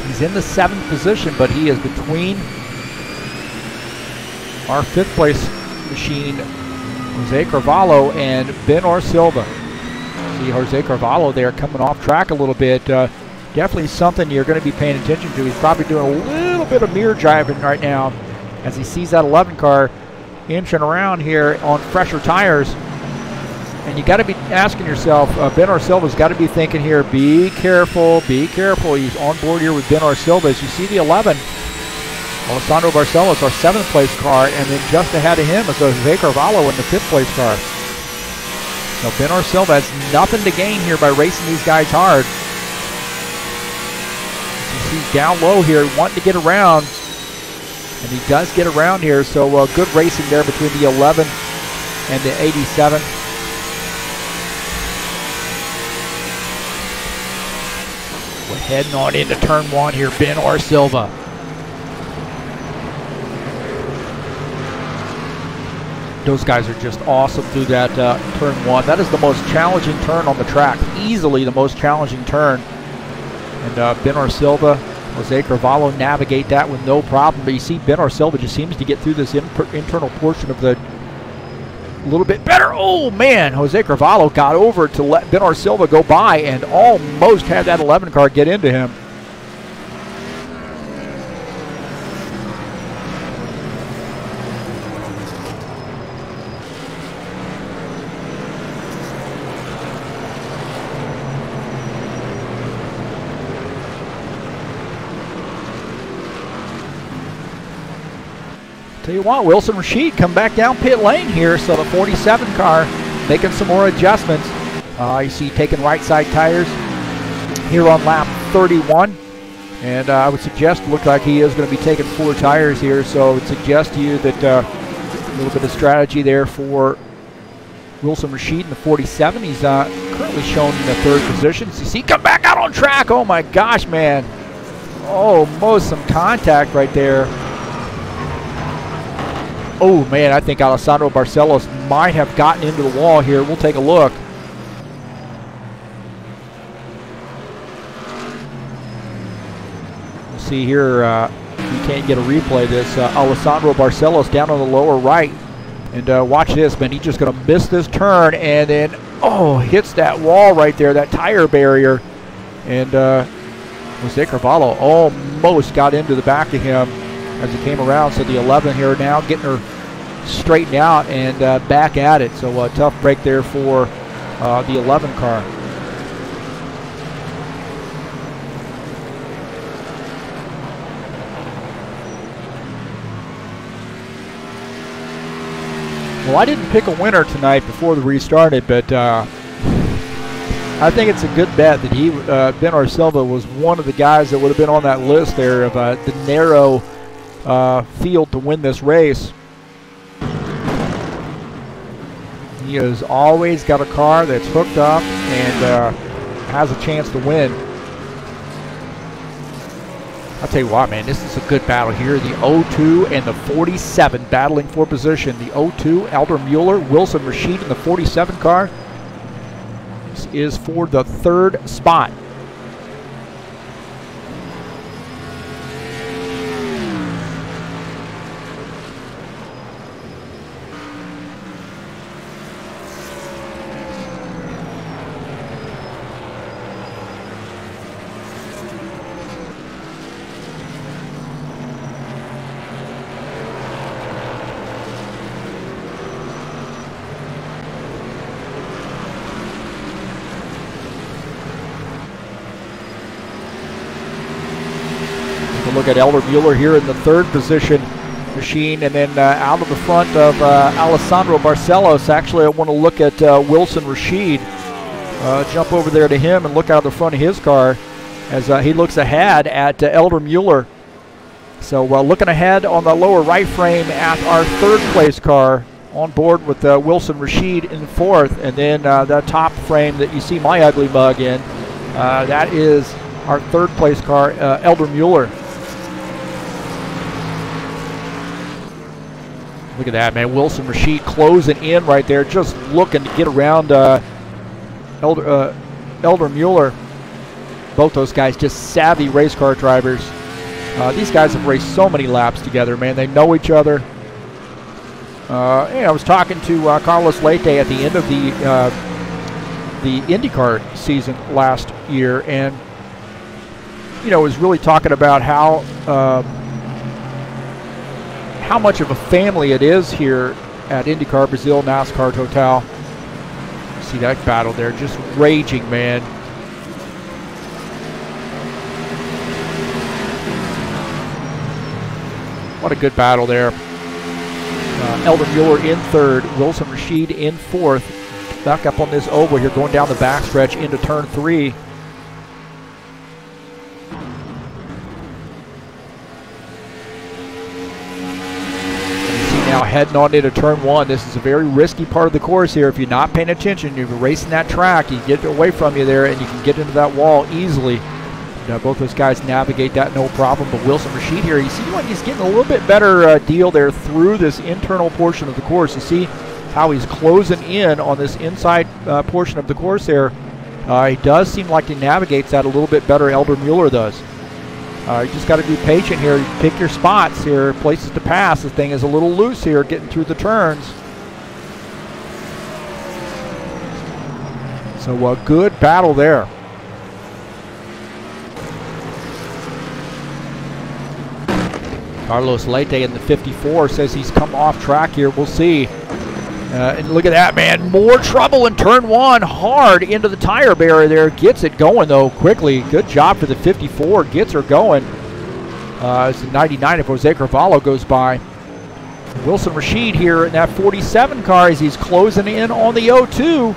he's in the 7th position, but he is between our 5th place machine, Jose Carvalho, and Ben or Silva. See Jose Carvalho there coming off track a little bit. Definitely something you're going to be paying attention to. He's probably doing a little bit of mirror driving right now as he sees that 11 car inching around here on fresher tires. And you got to be asking yourself, Ben or Silva's got to be thinking here, be careful, be careful. He's on board here with Ben or Silva. As you see the 11, Alessandro Barcelos, our 7th place car, and then just ahead of him is Jose Carvalho in the 5th place car. So Ben or Silva has nothing to gain here by racing these guys hard. You see down low here, wanting to get around, and he does get around here. So good racing there between the 11 and the 87. We're heading on into turn 1 here, Ben or Silva. Those guys are just awesome through that turn 1. That is the most challenging turn on the track. Easily the most challenging turn. And Ben or Silva, Jose Carvalho navigate that with no problem. But you see Ben or Silva just seems to get through this internal portion of the a little bit better. Oh man, Jose Carvalho got over to let Ben or Silva go by and almost had that 11 car get into him. Tell you what, Wilson Rashid come back down pit lane here, so the 47 car making some more adjustments. You see taking right side tires here on lap 31, and I would suggest, look like he is going to be taking 4 tires here, so I would suggest to you that a little bit of strategy there for Wilson Rashid in the 47. He's currently shown in the 3rd position. So you see come back out on track. Oh my gosh, man. Almost some contact right there. Oh man, I think Alessandro Barcelos might have gotten into the wall here. We'll take a look. We'll see here, you can't get a replay of this. Alessandro Barcelos down on the lower right. And watch this, man, he's just gonna miss this turn and then, hits that wall right there, that tire barrier. And Jose Carvalho almost got into the back of him as he came around. So the 11 here now getting her straightened out and back at it. So a tough break there for the 11 car. Well, I didn't pick a winner tonight before the restarted, but I think it's a good bet that Ben Arcelva was one of the guys that would have been on that list there of the narrow field to win this race. He has always got a car that's hooked up and has a chance to win. I'll tell you what, man, this is a good battle here. The 02 and the 47 battling for position. The 02, Elder Mueller, Wilson Rashid in the 47 car. This is for the 3rd spot. Look at Elder Mueller here in the 3rd position machine, and then out of the front of Alessandro Barcelos. Actually, I want to look at Wilson Rashid. Jump over there to him and look out the front of his car as he looks ahead at Elder Mueller. So looking ahead on the lower right frame at our 3rd place car on board with Wilson Rashid in 4th, and then that top frame that you see my ugly mug in, that is our 3rd place car, Elder Mueller. Look at that, man. Wilson Rashid closing in right there, just looking to get around Elder Mueller. Both those guys just savvy race car drivers. These guys have raced so many laps together, man. They know each other. I was talking to Carlos Leite at the end of the IndyCar season last year, and was really talking about how much of a family it is here at IndyCar Brazil, NASCAR Total. See that battle there, just raging, man. What a good battle there. Elder Mueller in 3rd, Wilson Rashid in 4th. Back up on this oval here, going down the backstretch into turn 3. Now heading on into turn 1. This is a very risky part of the course here. If you're not paying attention, you're racing that track, you get away from you there and you can get into that wall easily. Both those guys navigate that no problem. But Wilson Rashid here, you see like he's getting a little bit better deal there through this internal portion of the course. You see how he's closing in on this inside portion of the course there. He does seem like he navigates that a little bit better, Elder Mueller does. You just got to be patient here. Pick your spots here, places to pass. The thing is a little loose here, getting through the turns. So a good battle there. Carlos Leite in the 54 says he's come off track here. We'll see. And look at that, man. More trouble in turn 1. Hard into the tire barrier there. Gets it going, though, quickly. Good job for the 54. Gets her going. It's the 99 if Jose Carvalho goes by. Wilson Rashid here in that 47 car as he's closing in on the 02.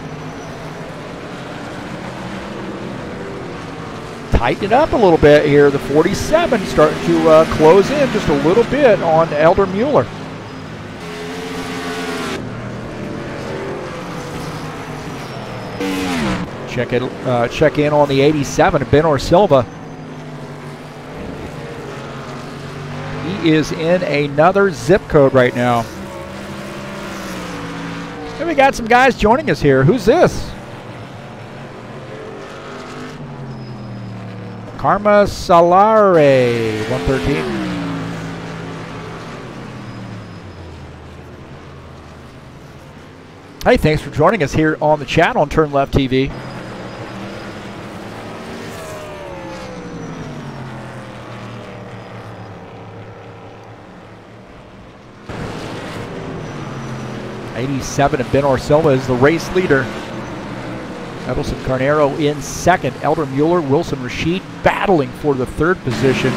Tighten it up a little bit here. The 47 starting to close in just a little bit on Elder Mueller. Check in on the 87, Ben Arcelva. He is in another zip code right now. And we got some guys joining us here. Who's this? Karma Salare, 113. Hey, thanks for joining us here on the chat on TurnLeft TV. 87, and Ben Silva is the race leader. Edelson Carnero in second. Elder Mueller, Wilson Rashid battling for the third position.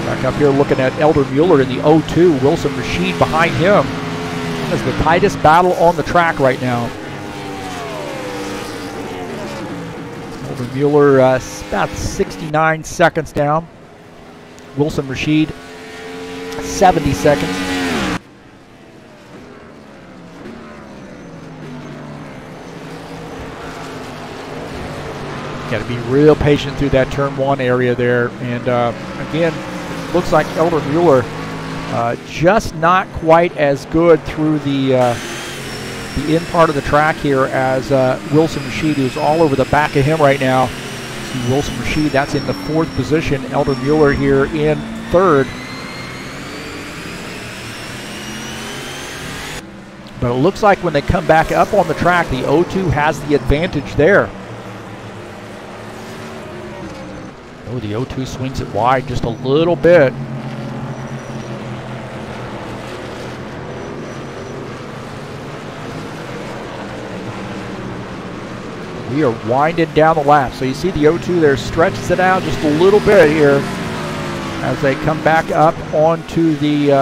Back up here looking at Elder Mueller in the 02. Wilson Rashid behind him. That is the tightest battle on the track right now. Elder Mueller about 69 seconds down. Wilson Rashid 70 seconds. Got to be real patient through that turn one area there. And again, looks like Elder Mueller just not quite as good through the end part of the track here as Wilson Rashid, who's all over the back of him right now. See Wilson Rashid, that's in the fourth position. Elder Mueller here in third. But it looks like when they come back up on the track, the 02 has the advantage there. Oh, the 02 swings it wide just a little bit. We are winding down the lap. So you see the 02 there stretches it out just a little bit here as they come back up onto the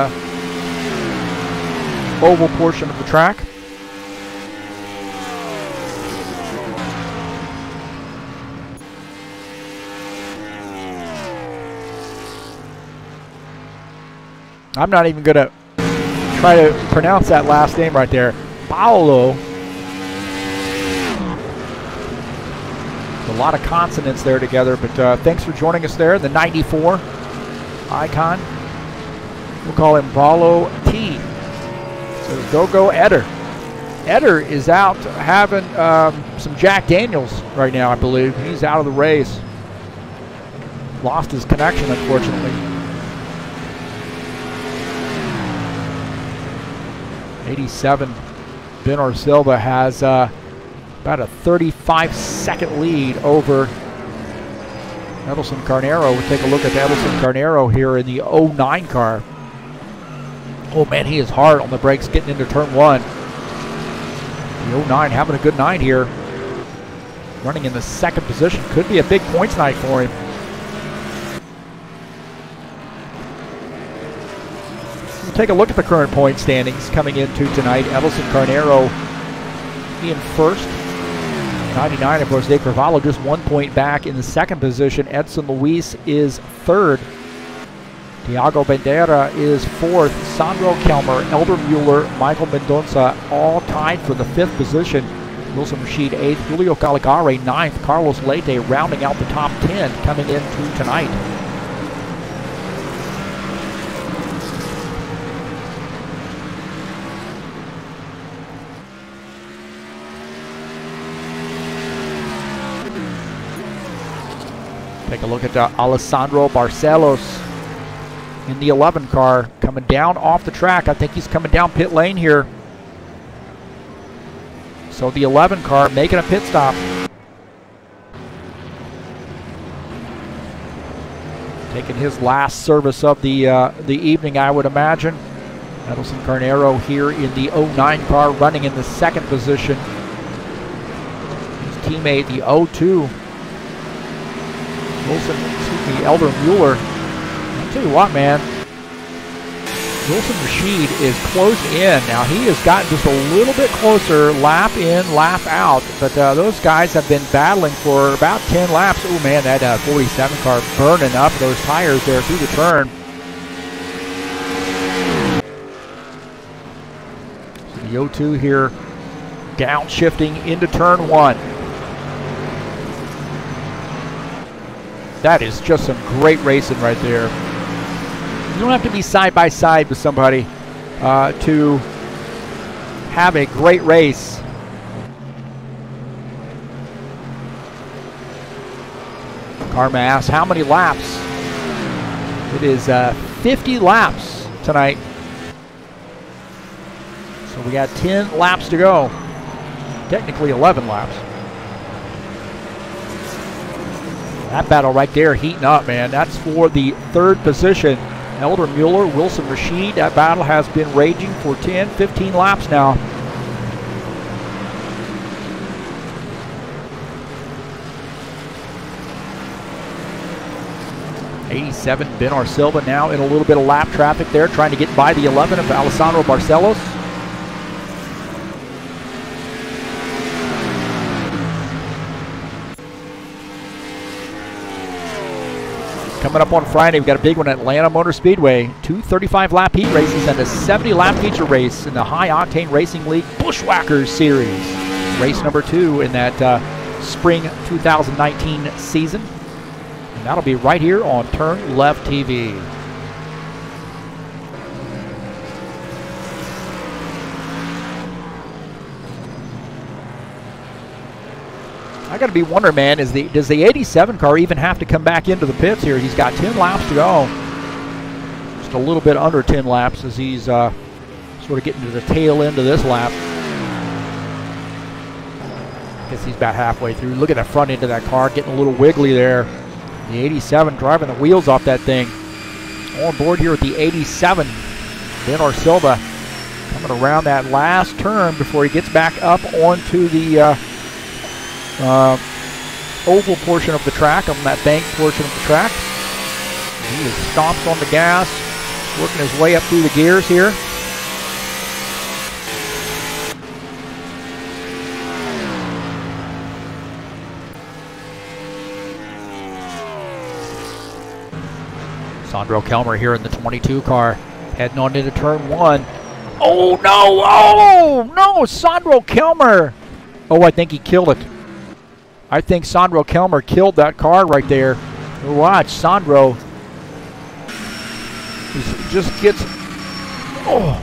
oval portion of the track. I'm not even going to try to pronounce that last name right there. Paolo. A lot of consonants there together, but thanks for joining us there. The 94 icon. We'll call him Paolo T. So go Eder. Eder is out having some Jack Daniels right now, I believe. He's out of the race. Lost his connection, unfortunately. 87, Ben Silva has about a 35-second lead over Edelson Carnero. We'll take a look at the Edelson Carnero here in the 09 car. Oh man, he is hard on the brakes getting into turn one. The 09 having a good night here. Running in the second position. Could be a big points night for him. Take a look at the current point standings coming into tonight. Edelson Carnero in first. 99, of course, Jose Roval just 1 point back in the second position. Edson Luis is third. Tiago Bandera is fourth. Sandro Kelmer, Elder Mueller, Michael Mendonça all tied for the fifth position. Wilson Rashid eighth. Julio Caligari ninth. Carlos Leite rounding out the top 10 coming into tonight. Take a look at Alessandro Barcelos in the 11 car coming down off the track. I think he's coming down pit lane here. So the 11 car making a pit stop. Taking his last service of the evening, I would imagine. Edelson Carnero here in the 09 car running in the second position. His teammate, the 02. Elder Mueller. I'll tell you what, man. Wilson Rashid is close in. Now, he has gotten just a little bit closer, lap in, lap out. But those guys have been battling for about 10 laps. Oh, man, that 47 car burning up those tires there through the turn. So the 02 here downshifting into turn one. That is just some great racing right there. You don't have to be side by side with somebody to have a great race. Karma asks, how many laps? It is 50 laps tonight. So we got 10 laps to go. Technically 11 laps. That battle right there heating up, man. That's for the third position. Elder Mueller, Wilson Rashid. That battle has been raging for 10, 15 laps now. 87, Ben Silva now in a little bit of lap traffic there, trying to get by the 11 of Alessandro Barcelos. Coming up on Friday, we've got a big one at Atlanta Motor Speedway. 2 35-lap heat races and a 70-lap feature race in the High Octane Racing League Bushwhackers Series. Race number 2 in that spring 2019 season. And that'll be right here on TurnLeft TV. I got to be wondering, man, does the 87 car even have to come back into the pits here? He's got 10 laps to go. Just a little bit under 10 laps as he's sort of getting to the tail end of this lap. I guess he's about halfway through. Look at the front end of that car, getting a little wiggly there. The 87 driving the wheels off that thing. On board here with the 87, Ben Silva coming around that last turn before he gets back up onto the oval portion of the track, on that bank portion of the track. He just stomps on the gas, working his way up through the gears here. Sandro Kelmer here in the 22 car, heading on into turn 1. Oh no! Oh no! Sandro Kelmer! Oh, I think he killed it. I think Sandro Kelmer killed that car right there. Watch, Sandro just gets, oh,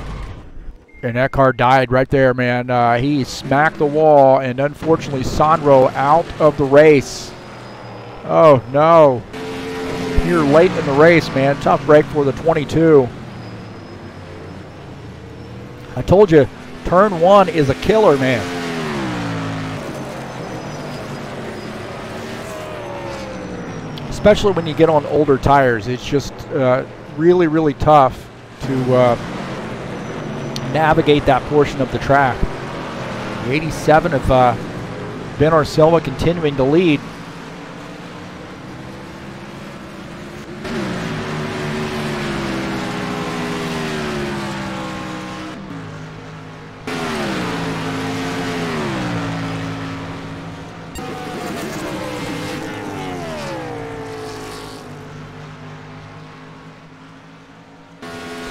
and that car died right there, man. He smacked the wall, and unfortunately Sandro out of the race. Oh no, here late in the race, man. Tough break for the 22. I told you, turn 1 is a killer, man. Especially when you get on older tires, it's just really, really tough to navigate that portion of the track. The 87 of Ben Silva continuing to lead.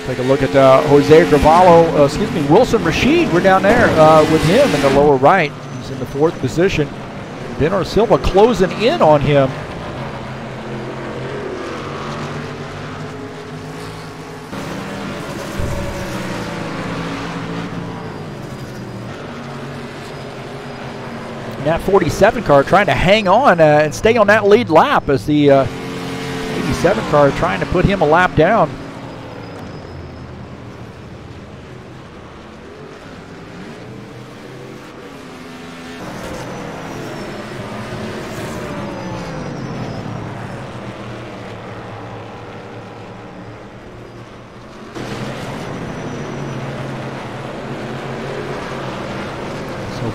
Take a look at Wilson Rashid. We're down there with him in the lower right. He's in the 4th position. Ben Silva closing in on him. And that 47 car trying to hang on and stay on that lead lap as the 87 car trying to put him a lap down.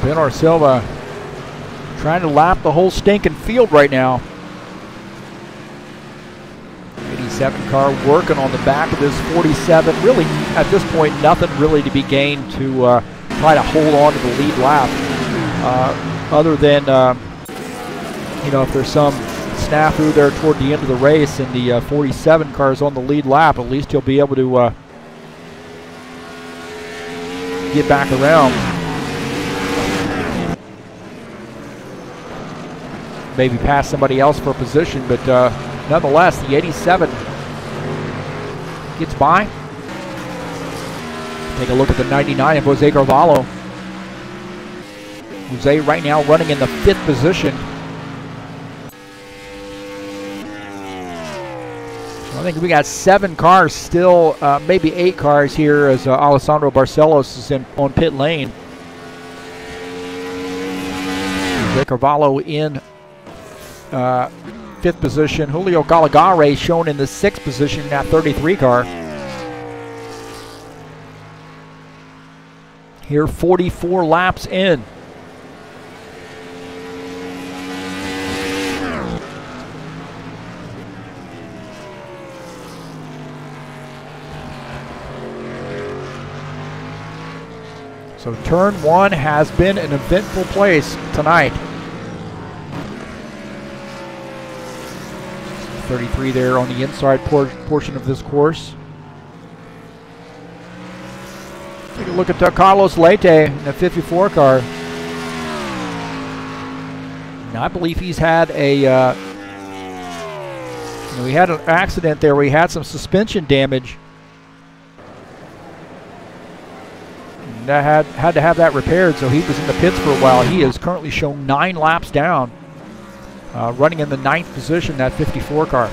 Ben Silva trying to lap the whole stinking field right now. 87 car working on the back of this 47. Really, at this point, nothing really to be gained to try to hold on to the lead lap. Other than, you know, if there's some snafu there toward the end of the race and the 47 car is on the lead lap, at least he'll be able to get back around. Maybe pass somebody else for a position, but nonetheless, the 87 gets by. Take a look at the 99 of Jose Carvalho. Jose right now running in the 5th position. So I think we got 7 cars still, maybe 8 cars here as Alessandro Barcelos is on pit lane. Jose Carvalho in 5th position. Julio Galagare shown in the 6th position in that 33 car. Here 44 laps in. So turn one has been an eventful place tonight. 33 there on the inside portion of this course. Take a look at Carlos Leite in the 54 car. Now, I believe he's had a we had an accident there where he had some suspension damage. And had to have that repaired, so he was in the pits for a while. He is currently shown 9 laps down, running in the 9th position, that 54 car.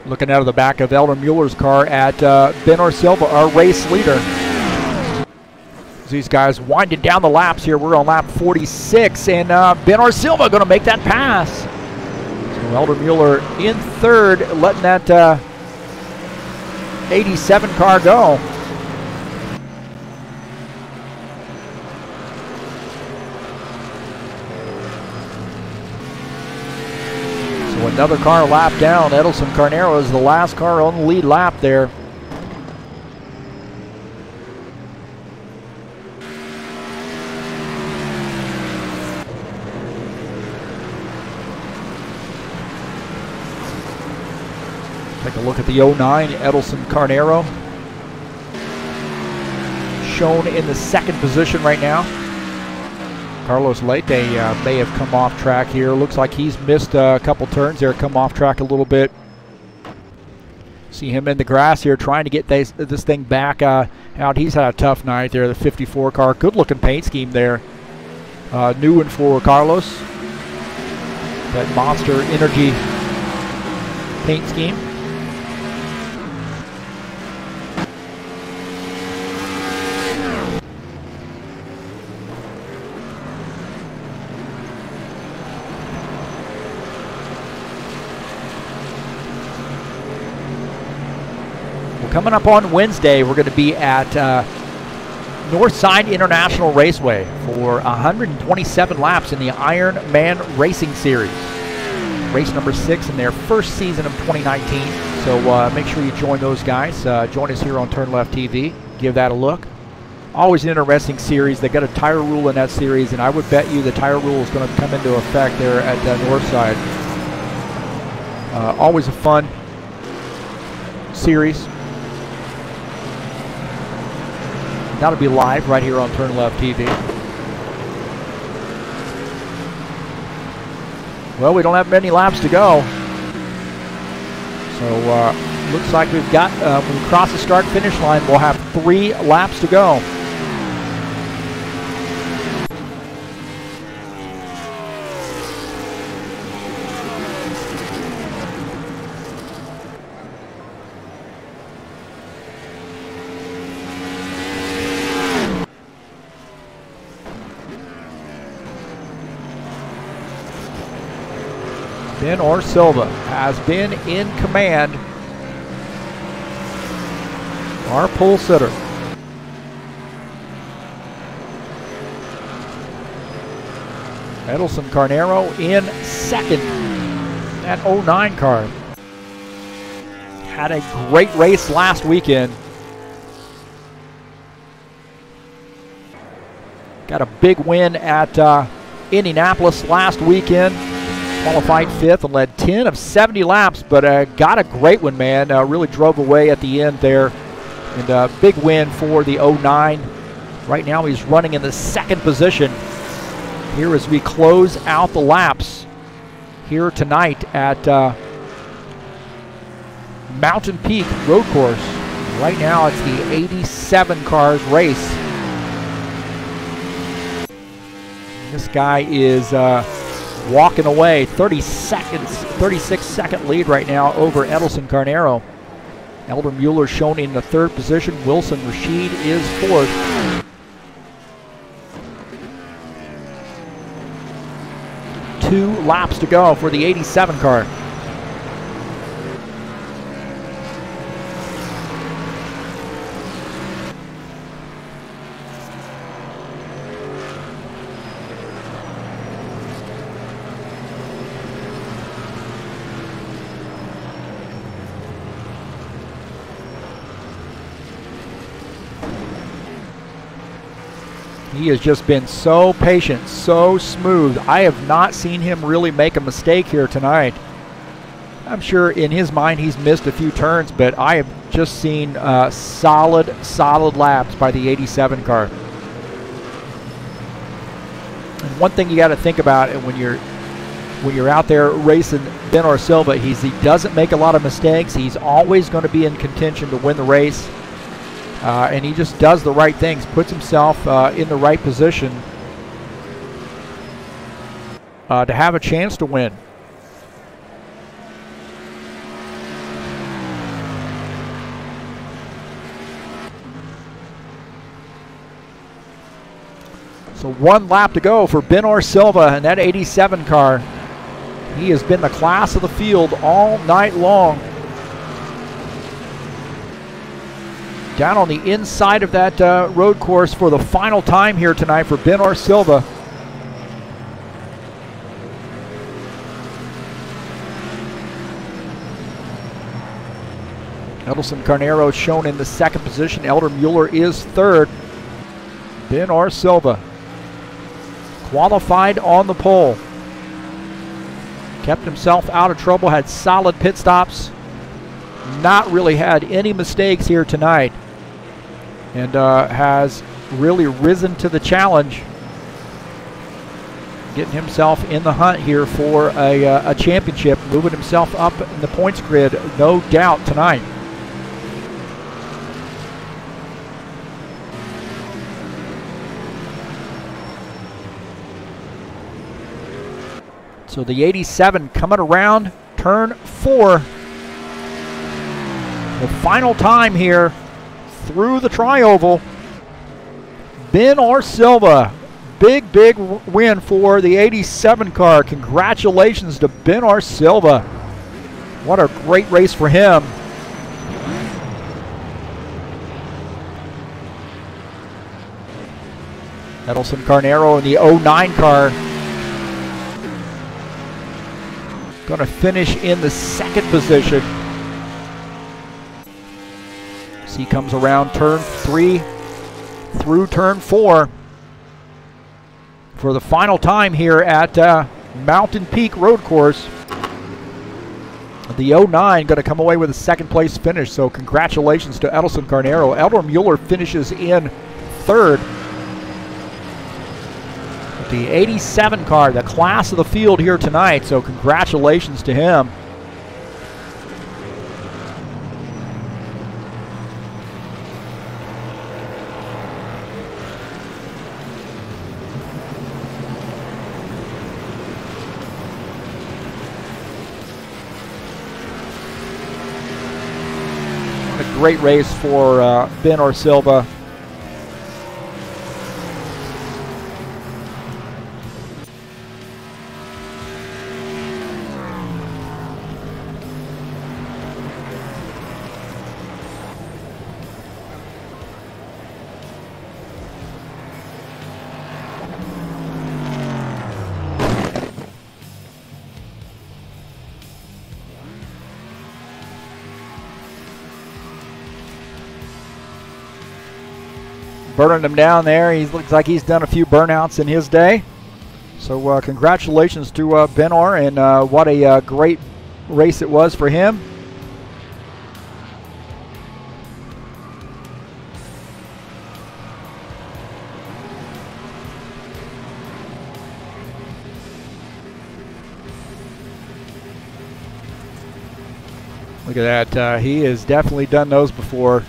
Looking out of the back of Elder Mueller's car at Ben Silva, our race leader. These guys winding down the laps here. We're on lap 46, and Ben Silva going to make that pass. So Elder Mueller in third, letting that 87 car go. Another car lap down. Edelson Carnero is the last car on the lead lap there. Take a look at the 09 Edelson Carnero. Shown in the 2nd position right now. Carlos Leite may have come off track here. Looks like he's missed a couple turns there, come off track a little bit. See him in the grass here trying to get this thing back out. He's had a tough night there, the 54 car. Good looking paint scheme there. New one for Carlos. That Monster Energy paint scheme. Coming up on Wednesday, we're going to be at Northside International Raceway for 127 laps in the Iron Man Racing Series. Race number 6 in their first season of 2019. So make sure you join those guys. Join us here on TurnLeft TV. Give that a look. Always an interesting series. They got a tire rule in that series, and I would bet you the tire rule is going to come into effect there at Northside. Always a fun series. That'll be live right here on TurnLeft TV. Well, we don't have many laps to go. So looks like we've got, when we cross the start-finish line, we'll have 3 laps to go. Ben Silva has been in command. Our pole sitter. Edelson Carnero in 2nd. That 09 car. Had a great race last weekend. Got a big win at Indianapolis last weekend. Qualified 5th and led 10 of 70 laps, but got a great one, man. Really drove away at the end there. And a big win for the 09. Right now he's running in the 2nd position here as we close out the laps here tonight at Mountain Peak Road Course. Right now it's the 87 car's race. This guy is walking away. 36-second lead right now over Edelson Carnero. Elder Mueller shown in the 3rd position. Wilson Rashid is 4th. Two laps to go for the 87 car. He has just been so patient, so smooth. I have not seen him really make a mistake here tonight. I'm sure in his mind he's missed a few turns, but I have just seen solid laps by the 87 car. And one thing you got to think about when you're out there racing Ben Silva, he doesn't make a lot of mistakes. He's always going to be in contention to win the race. And he just does the right things, puts himself in the right position to have a chance to win. So 1 lap to go for Ben Silva and that 87 car. He has been the class of the field all night long. Down on the inside of that road course for the final time here tonight for Ben Silva. Edelson Carnero shown in the 2nd position. Elder Mueller is 3rd. Ben Silva qualified on the pole. Kept himself out of trouble, had solid pit stops. Not really had any mistakes here tonight, and has really risen to the challenge, getting himself in the hunt here for a championship, moving himself up in the points grid, no doubt tonight. So the 87 coming around turn 4. The final time here through the tri-oval. Ben Silva, big win for the 87 car. Congratulations to Ben Silva. What a great race for him. Edelson Carnero in the 09 car. Going to finish in the 2nd position. As he comes around turn 3 through turn 4 for the final time here at Mountain Peak Road Course. The 09 going to come away with a 2nd place finish, so congratulations to Edelson Carnero. Elder Mueller finishes in 3rd. The 87 car, the class of the field here tonight, so congratulations to him. What a great race for Ben Silva. Burning him down there. He looks like he's done a few burnouts in his day. So congratulations to Ben and what a great race it was for him. Look at that. He has definitely done those before.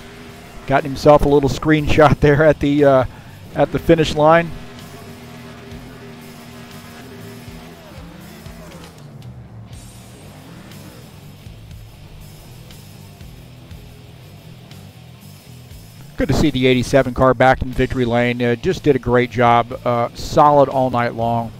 Got himself a little screenshot there at the finish line. Good to see the 87 car back in victory lane. Just did a great job. Solid all night long.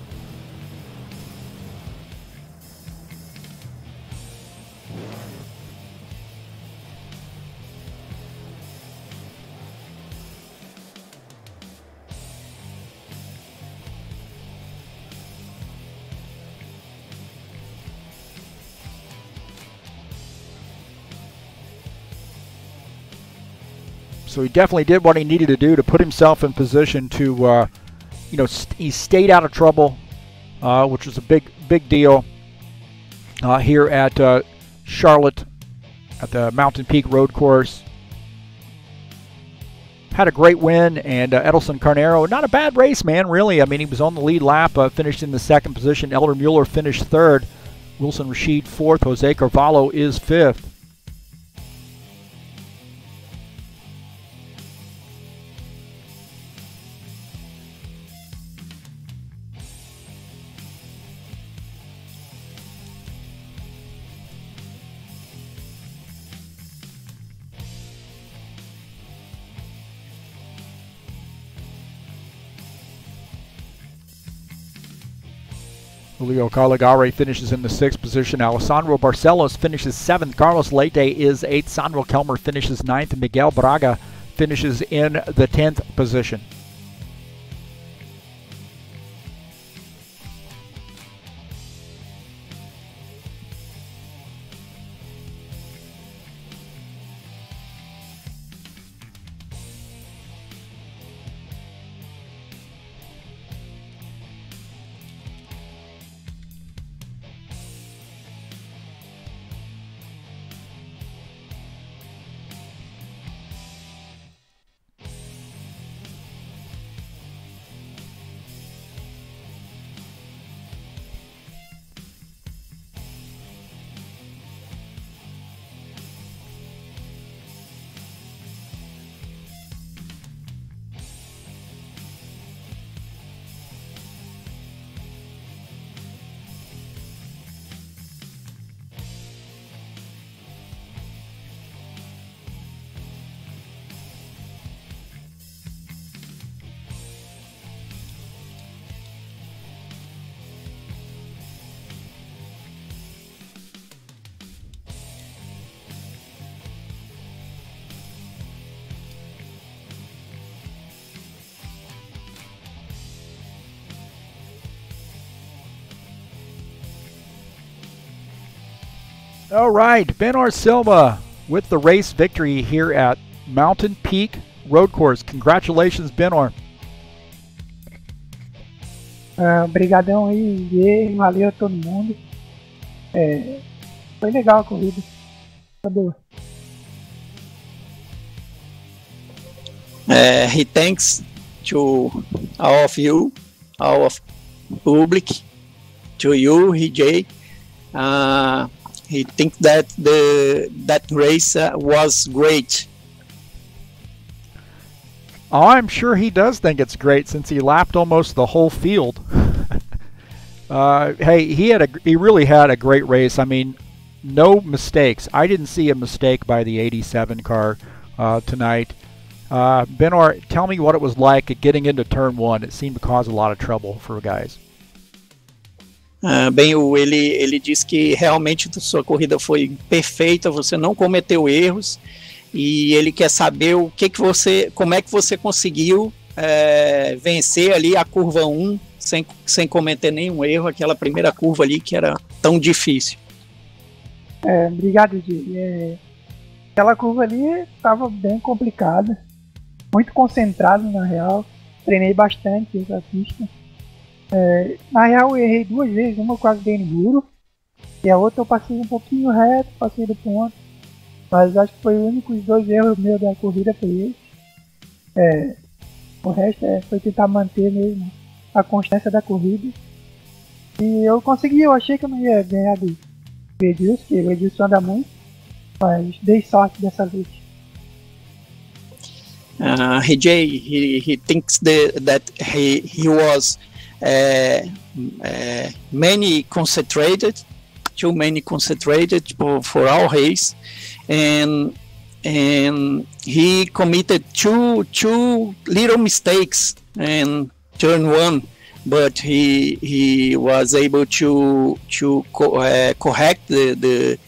So he definitely did what he needed to do to put himself in position to, he stayed out of trouble, which was a big deal here at Charlotte at the Mountain Peak Road Course. Had a great win, and Edelson Carnero, not a bad race, man, really. I mean, he was on the lead lap, finished in the second position. Elder Mueller finished third. Wilson Rashid fourth. Jose Carvalho is fifth. Julio Caligari finishes in the 6th position. Alessandro Barcelos finishes 7th. Carlos Leite is 8th. Sandro Kelmer finishes 9th. And Miguel Braga finishes in the 10th position. All right, Benor Silva with the race victory here at Mountain Peak Road Course. Congratulations, Benor. Obrigadão aí, Gui, valeu a todo mundo. Foi legal a corrida. Tá boa. He thanks to all of you, all of public, to you, EJ. He thinks that that race was great. Oh, I'm sure he does think it's great since he lapped almost the whole field. Hey, he really had a great race. I mean, no mistakes. I didn't see a mistake by the 87 car tonight. Benor, tell me what it was like getting into turn 1. It seemed to cause a lot of trouble for guys. Bem, ele disse que realmente sua corrida foi perfeita, você não cometeu erros, e ele quer saber como é que você conseguiu vencer ali a curva 1 sem cometer nenhum erro, aquela primeira curva ali que era tão difícil. Obrigado, Gui. Aquela curva ali estava bem complicada, muito concentrado na real, treinei bastante essa pista. Na real eu errei 2 vezes, uma eu quase dei no muro e a outra eu passei um pouquinho reto, passei do ponto, mas acho que foi o único, os 2 erros meus da corrida foi esse. O resto foi tentar manter mesmo a constância da corrida e eu consegui. Eu achei que eu não ia ganhar do Edilson, porque o Edilson anda muito, mas dei sorte dessa vez. he thinks that he was too many concentrated for our race, and he committed two little mistakes in turn one, but he was able to correct the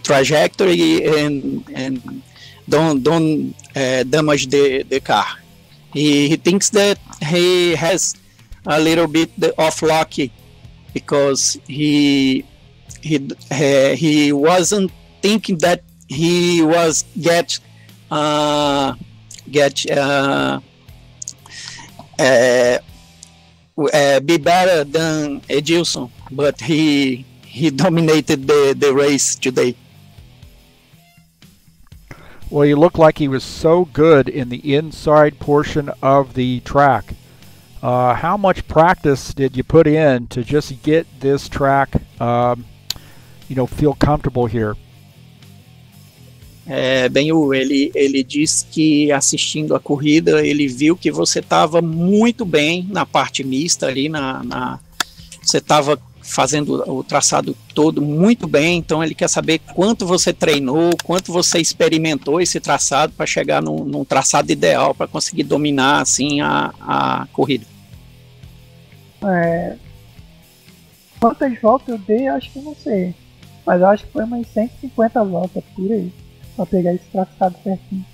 trajectory and don't damage the car. He thinks that he has a little bit of lucky because he wasn't thinking that he was be better than Edilson, but he dominated the race today. Well, he looked like he was so good in the inside portion of the track. How much practice did you put in to just get this track, feel comfortable here? Ele disse que assistindo a corrida ele viu que você estava muito bem na parte mista ali, você estava fazendo o traçado todo muito bem, então ele quer saber quanto você treinou, quanto você experimentou esse traçado para chegar num traçado ideal para conseguir dominar assim a corrida. Quantas voltas eu dei, acho que eu não sei, mas eu acho que foi umas 150 voltas por aí, para pegar esse traçado certinho.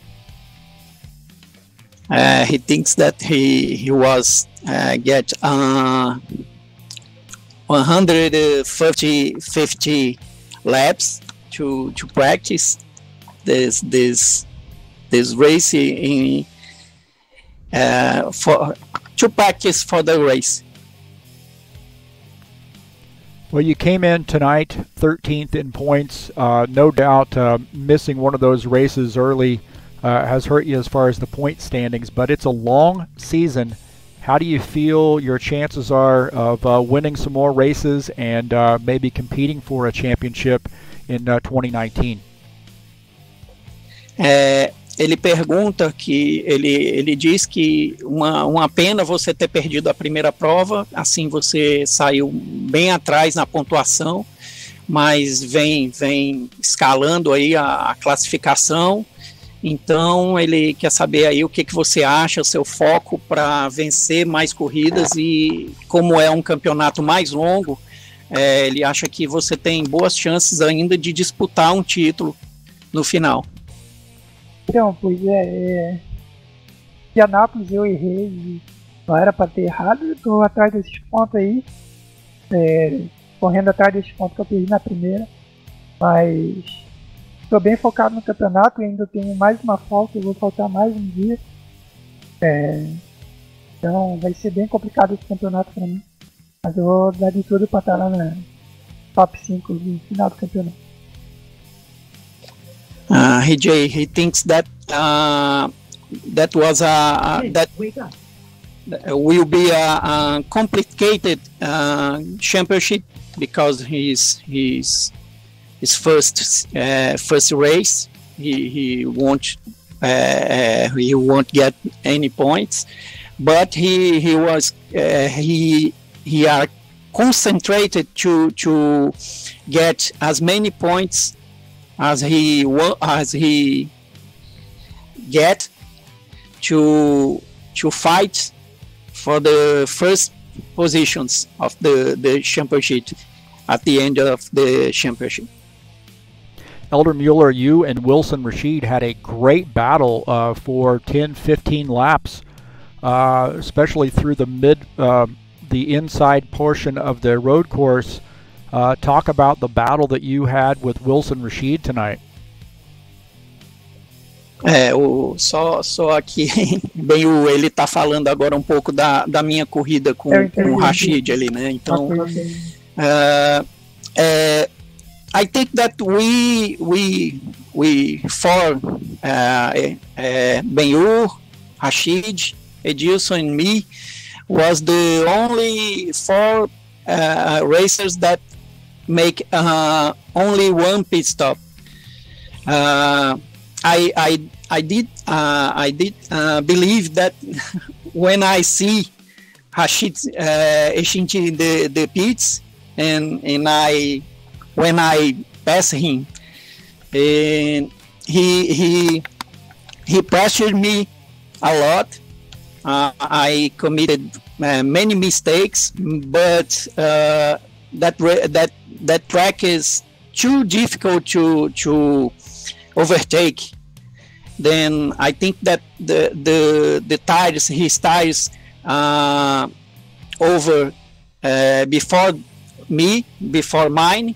He thinks that he was get 150 laps to practice this race to practice for the race. Well, you came in tonight 13th in points. No doubt missing one of those races early has hurt you as far as the point standings, but it's a long season. How do you feel your chances are of winning some more races and maybe competing for a championship in 2019? Ele pergunta que ele diz que uma pena você ter perdido a primeira prova, assim você saiu bem atrás na pontuação, mas vem escalando aí a classificação. Então ele quer saber aí o que você acha, o seu foco para vencer mais corridas, e como é um campeonato mais longo, ele acha que você tem boas chances ainda de disputar um título no final. Então, pois em Anápolis eu errei e não era para ter errado, eu tô atrás desses pontos aí, correndo atrás desses pontos que eu perdi na primeira, mas estou bem focado no campeonato e ainda tenho mais uma falta, eu vou faltar mais um dia, então vai ser bem complicado esse campeonato para mim, mas eu vou dar de tudo para estar lá na top 5 no final do campeonato. He thinks that that will be a complicated championship because his first race he won't get any points, but he are concentrated to get as many points as he get to fight for the first positions of the championship at the end of the championship. Elder Mueller, you and Wilson Rashid had a great battle for 10-15 laps, especially through the inside portion of the road course. Talk about the battle that you had with Wilson Rashid tonight. Só aqui, ele está falando agora um pouco da minha corrida com o Rashid ali, né? Então, I think that we four, Ben-Hur, Rashid, Edilson, and me, was the only four racers that make only one pit stop. I did believe that when I see Rashid in the pits, and when I pass him, and he pressured me a lot. I committed many mistakes, but that track is too difficult to overtake. Then I think that the tires, his tires, over before mine.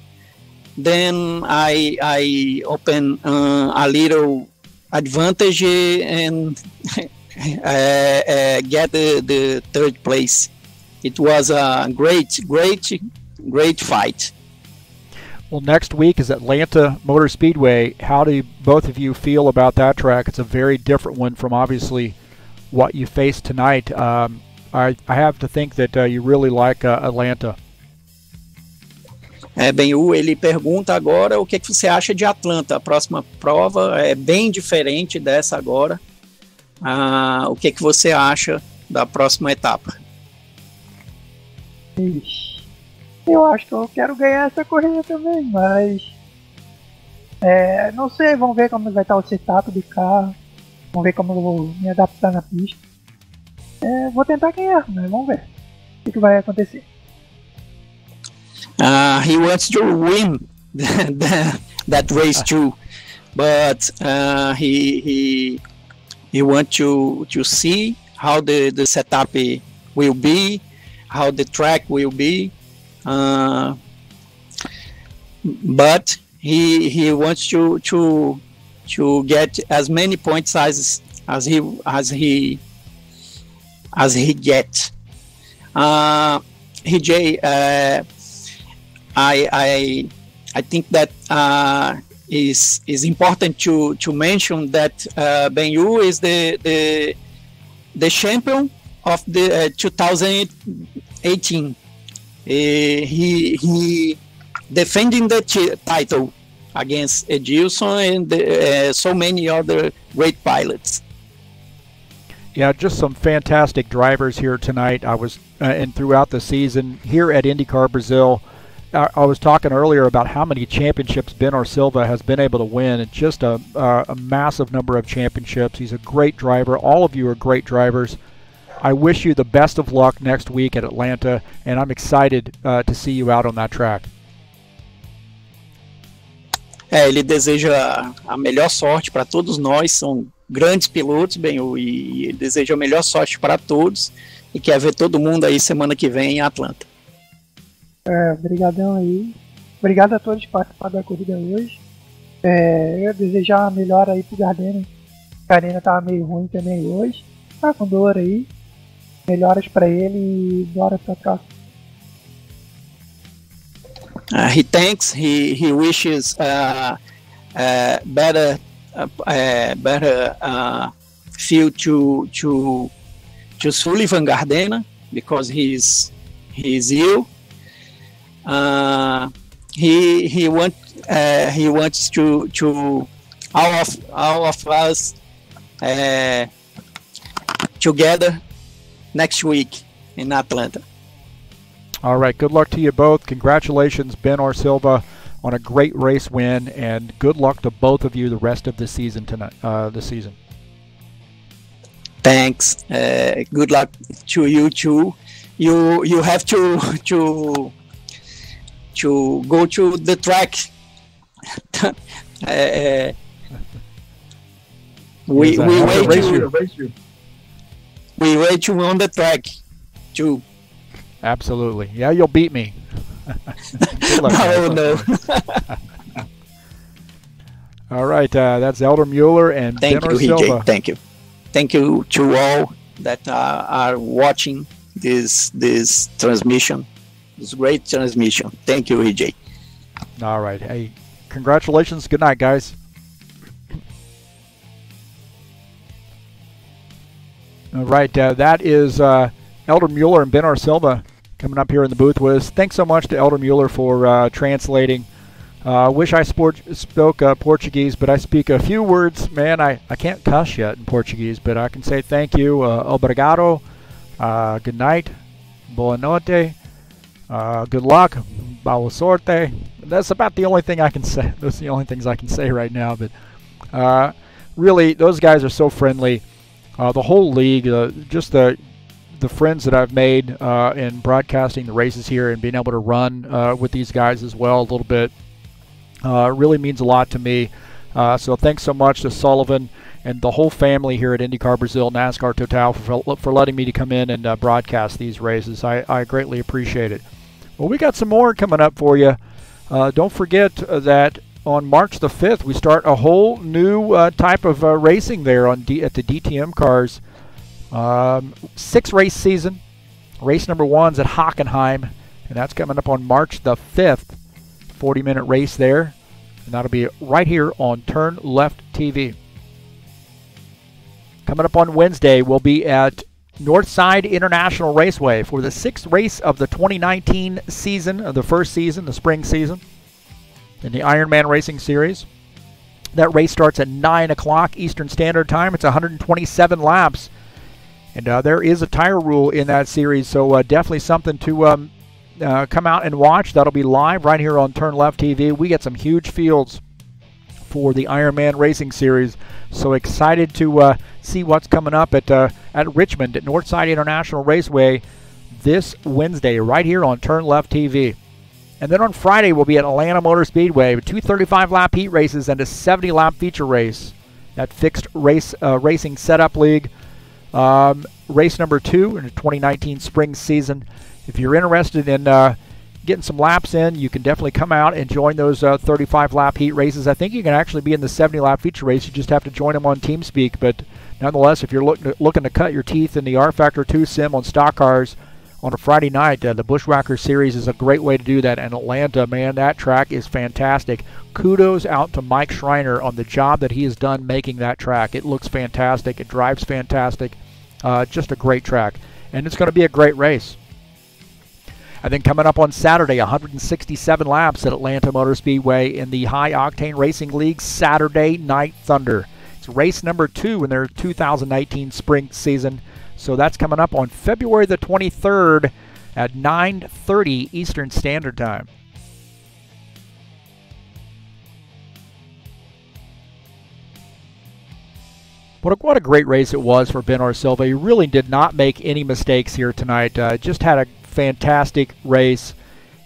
Then I open a little advantage and get the third place. It was a great fight. Well, next week is Atlanta Motor Speedway. How do both of you feel about that track? It's a very different one from obviously what you faced tonight. I have to think that you really like Atlanta. Ele pergunta agora o que você acha de Atlanta. A próxima prova é bem diferente dessa agora. O que você acha da próxima etapa? Eu acho que eu quero ganhar essa corrida também, mas não sei, vamos ver como vai estar o setup do carro, vamos ver como eu vou me adaptar na pista. Vou tentar ganhar, mas vamos ver o que vai acontecer. He wants to win that race too, but he wants to see how the setup will be, how the track will be. But he wants to get as many points as he gets. Heath, I think that is important to mention that Ben-Yu is the champion of the 2018. He defending the title against Edilson and so many other great pilots. Yeah, just some fantastic drivers here tonight. I was and throughout the season here at IndyCar Brazil. I was talking earlier about how many championships Ben Silva has been able to win. It's just a massive number of championships. He's a great driver. All of you are great drivers. I wish you the best of luck next week at Atlanta, and I'm excited to see you out on that track. Ele deseja a melhor sorte para todos nós, são grandes pilotos, e ele deseja a melhor sorte para todos e quer ver todo mundo aí semana que vem em Atlanta. Obrigadão aí. Obrigado a todos por participar da corrida hoje. Eu desejar a melhor aí pro Gardena. O Gardena tava meio ruim também hoje. Tá com dor aí. Melhoras para ele e bora pra próxima. He thanks. He wishes better field to Sullivan Gardena because he's ill. He wants to all of us together next week in Atlanta. All right, good luck to you both. Congratulations, Ben Silva, on a great race win, and good luck to both of you the rest of the season tonight. Thanks. Good luck to you too. You have to go to the track. We wait you on the track too. Absolutely. Yeah, you'll beat me. Good luck, no. All right, that's Elder Mueller and Ben Silva. Thank you. Thank you to all that are watching this transmission. This great transmission. Thank you, EJ. All right. Hey, congratulations. Good night, guys. All right, that is Elder Mueller and Ben Silva coming up here in the booth with us. Thanks so much to Elder Mueller for translating Wish I spoke Portuguese, but I speak a few words. Man, I can't cuss yet in Portuguese, but I can say thank you, obrigado, good night, boa noite, good luck, boa sorte. That's about the only thing I can say. Those are the only things I can say right now. But really, those guys are so friendly. The whole league, just the friends that I've made in broadcasting the races here and being able to run with these guys as well a little bit really means a lot to me. So thanks so much to Sullivan and the whole family here at IndyCar Brazil, NASCAR Total for letting me to come in and broadcast these races. I greatly appreciate it. Well, we got some more coming up for you. Don't forget that on March the 5th, we start a whole new type of racing there at the DTM cars. 6-race season. Race number 1's at Hockenheim, and that's coming up on March the 5th. 40-minute race there, and that'll be right here on TurnLeft TV. Coming up on Wednesday, we'll be at Northside International Raceway for the 6th race of the 2019 season, of the first season, the spring season, in the Ironman Racing Series. That race starts at 9 o'clock Eastern Standard Time. It's 127 laps. And there is a tire rule in that series, so definitely something to come out and watch. That'll be live right here on TurnLeft TV. We get some huge fields for the Ironman Racing Series, so excited to see what's coming up at Richmond at Northside International Raceway this Wednesday right here on TurnLeft TV. And then on Friday, we'll be at Atlanta Motor Speedway with 2 35-lap heat races and a 70-lap feature race. That fixed race racing setup league. Race number 2 in the 2019 spring season. If you're interested in getting some laps in, you can definitely come out and join those 35-lap heat races. I think you can actually be in the 70-lap feature race. You just have to join them on TeamSpeak. But nonetheless, if you're looking to cut your teeth in the rFactor 2 sim on stock cars on a Friday night, the Bushwhacker Series is a great way to do that. And Atlanta, man, that track is fantastic. Kudos out to Mike Schreiner on the job that he has done making that track. It looks fantastic. It drives fantastic. Just a great track. And it's going to be a great race. And then coming up on Saturday, 167 laps at Atlanta Motor Speedway in the High Octane Racing League Saturday Night Thunder. It's race number 2 in their 2019 spring season. So that's coming up on February the 23rd at 9:30 Eastern Standard Time. What a great race it was for Ben Arsilva. He really did not make any mistakes here tonight. Just had a fantastic race,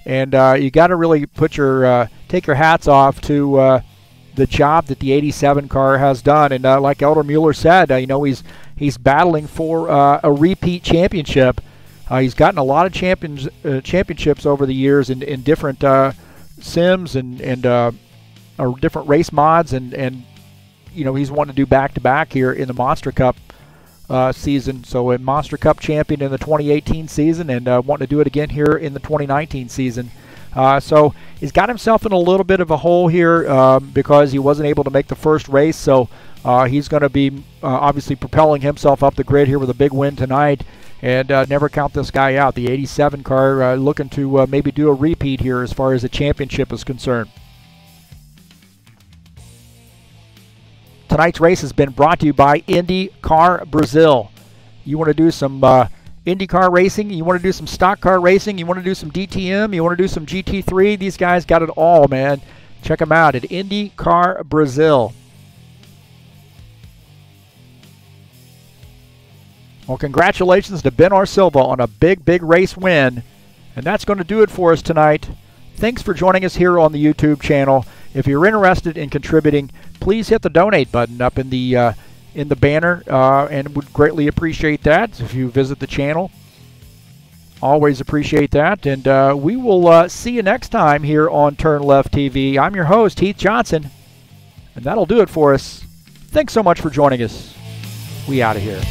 and you got to really put your take your hats off to the job that the 87 car has done. And like Elder Mueller said, he's battling for a repeat championship. He's gotten a lot of championships over the years in different sims and different race mods, and he's wanting to do back-to-back here in the Monster Cup season. So a Monster Cup champion in the 2018 season and wanting to do it again here in the 2019 season. So he's got himself in a little bit of a hole here because he wasn't able to make the first race. So he's going to be obviously propelling himself up the grid here with a big win tonight. And never count this guy out. The 87 car looking to maybe do a repeat here as far as the championship is concerned. Tonight's race has been brought to you by IndyCar Brazil. You want to do some IndyCar racing, you want to do some stock car racing, you want to do some DTM, you want to do some GT3, these guys got it all, man. Check them out at IndyCar Brazil. Well, congratulations to Ben Arsilva on a big race win. And that's going to do it for us tonight. Thanks for joining us here on the YouTube channel. If you're interested in contributing, please hit the donate button up in the banner, and would greatly appreciate that if you visit the channel. Always appreciate that, and we will see you next time here on TurnLeft TV. I'm your host, Heath Johnson, and that'll do it for us. Thanks so much for joining us. We out of here.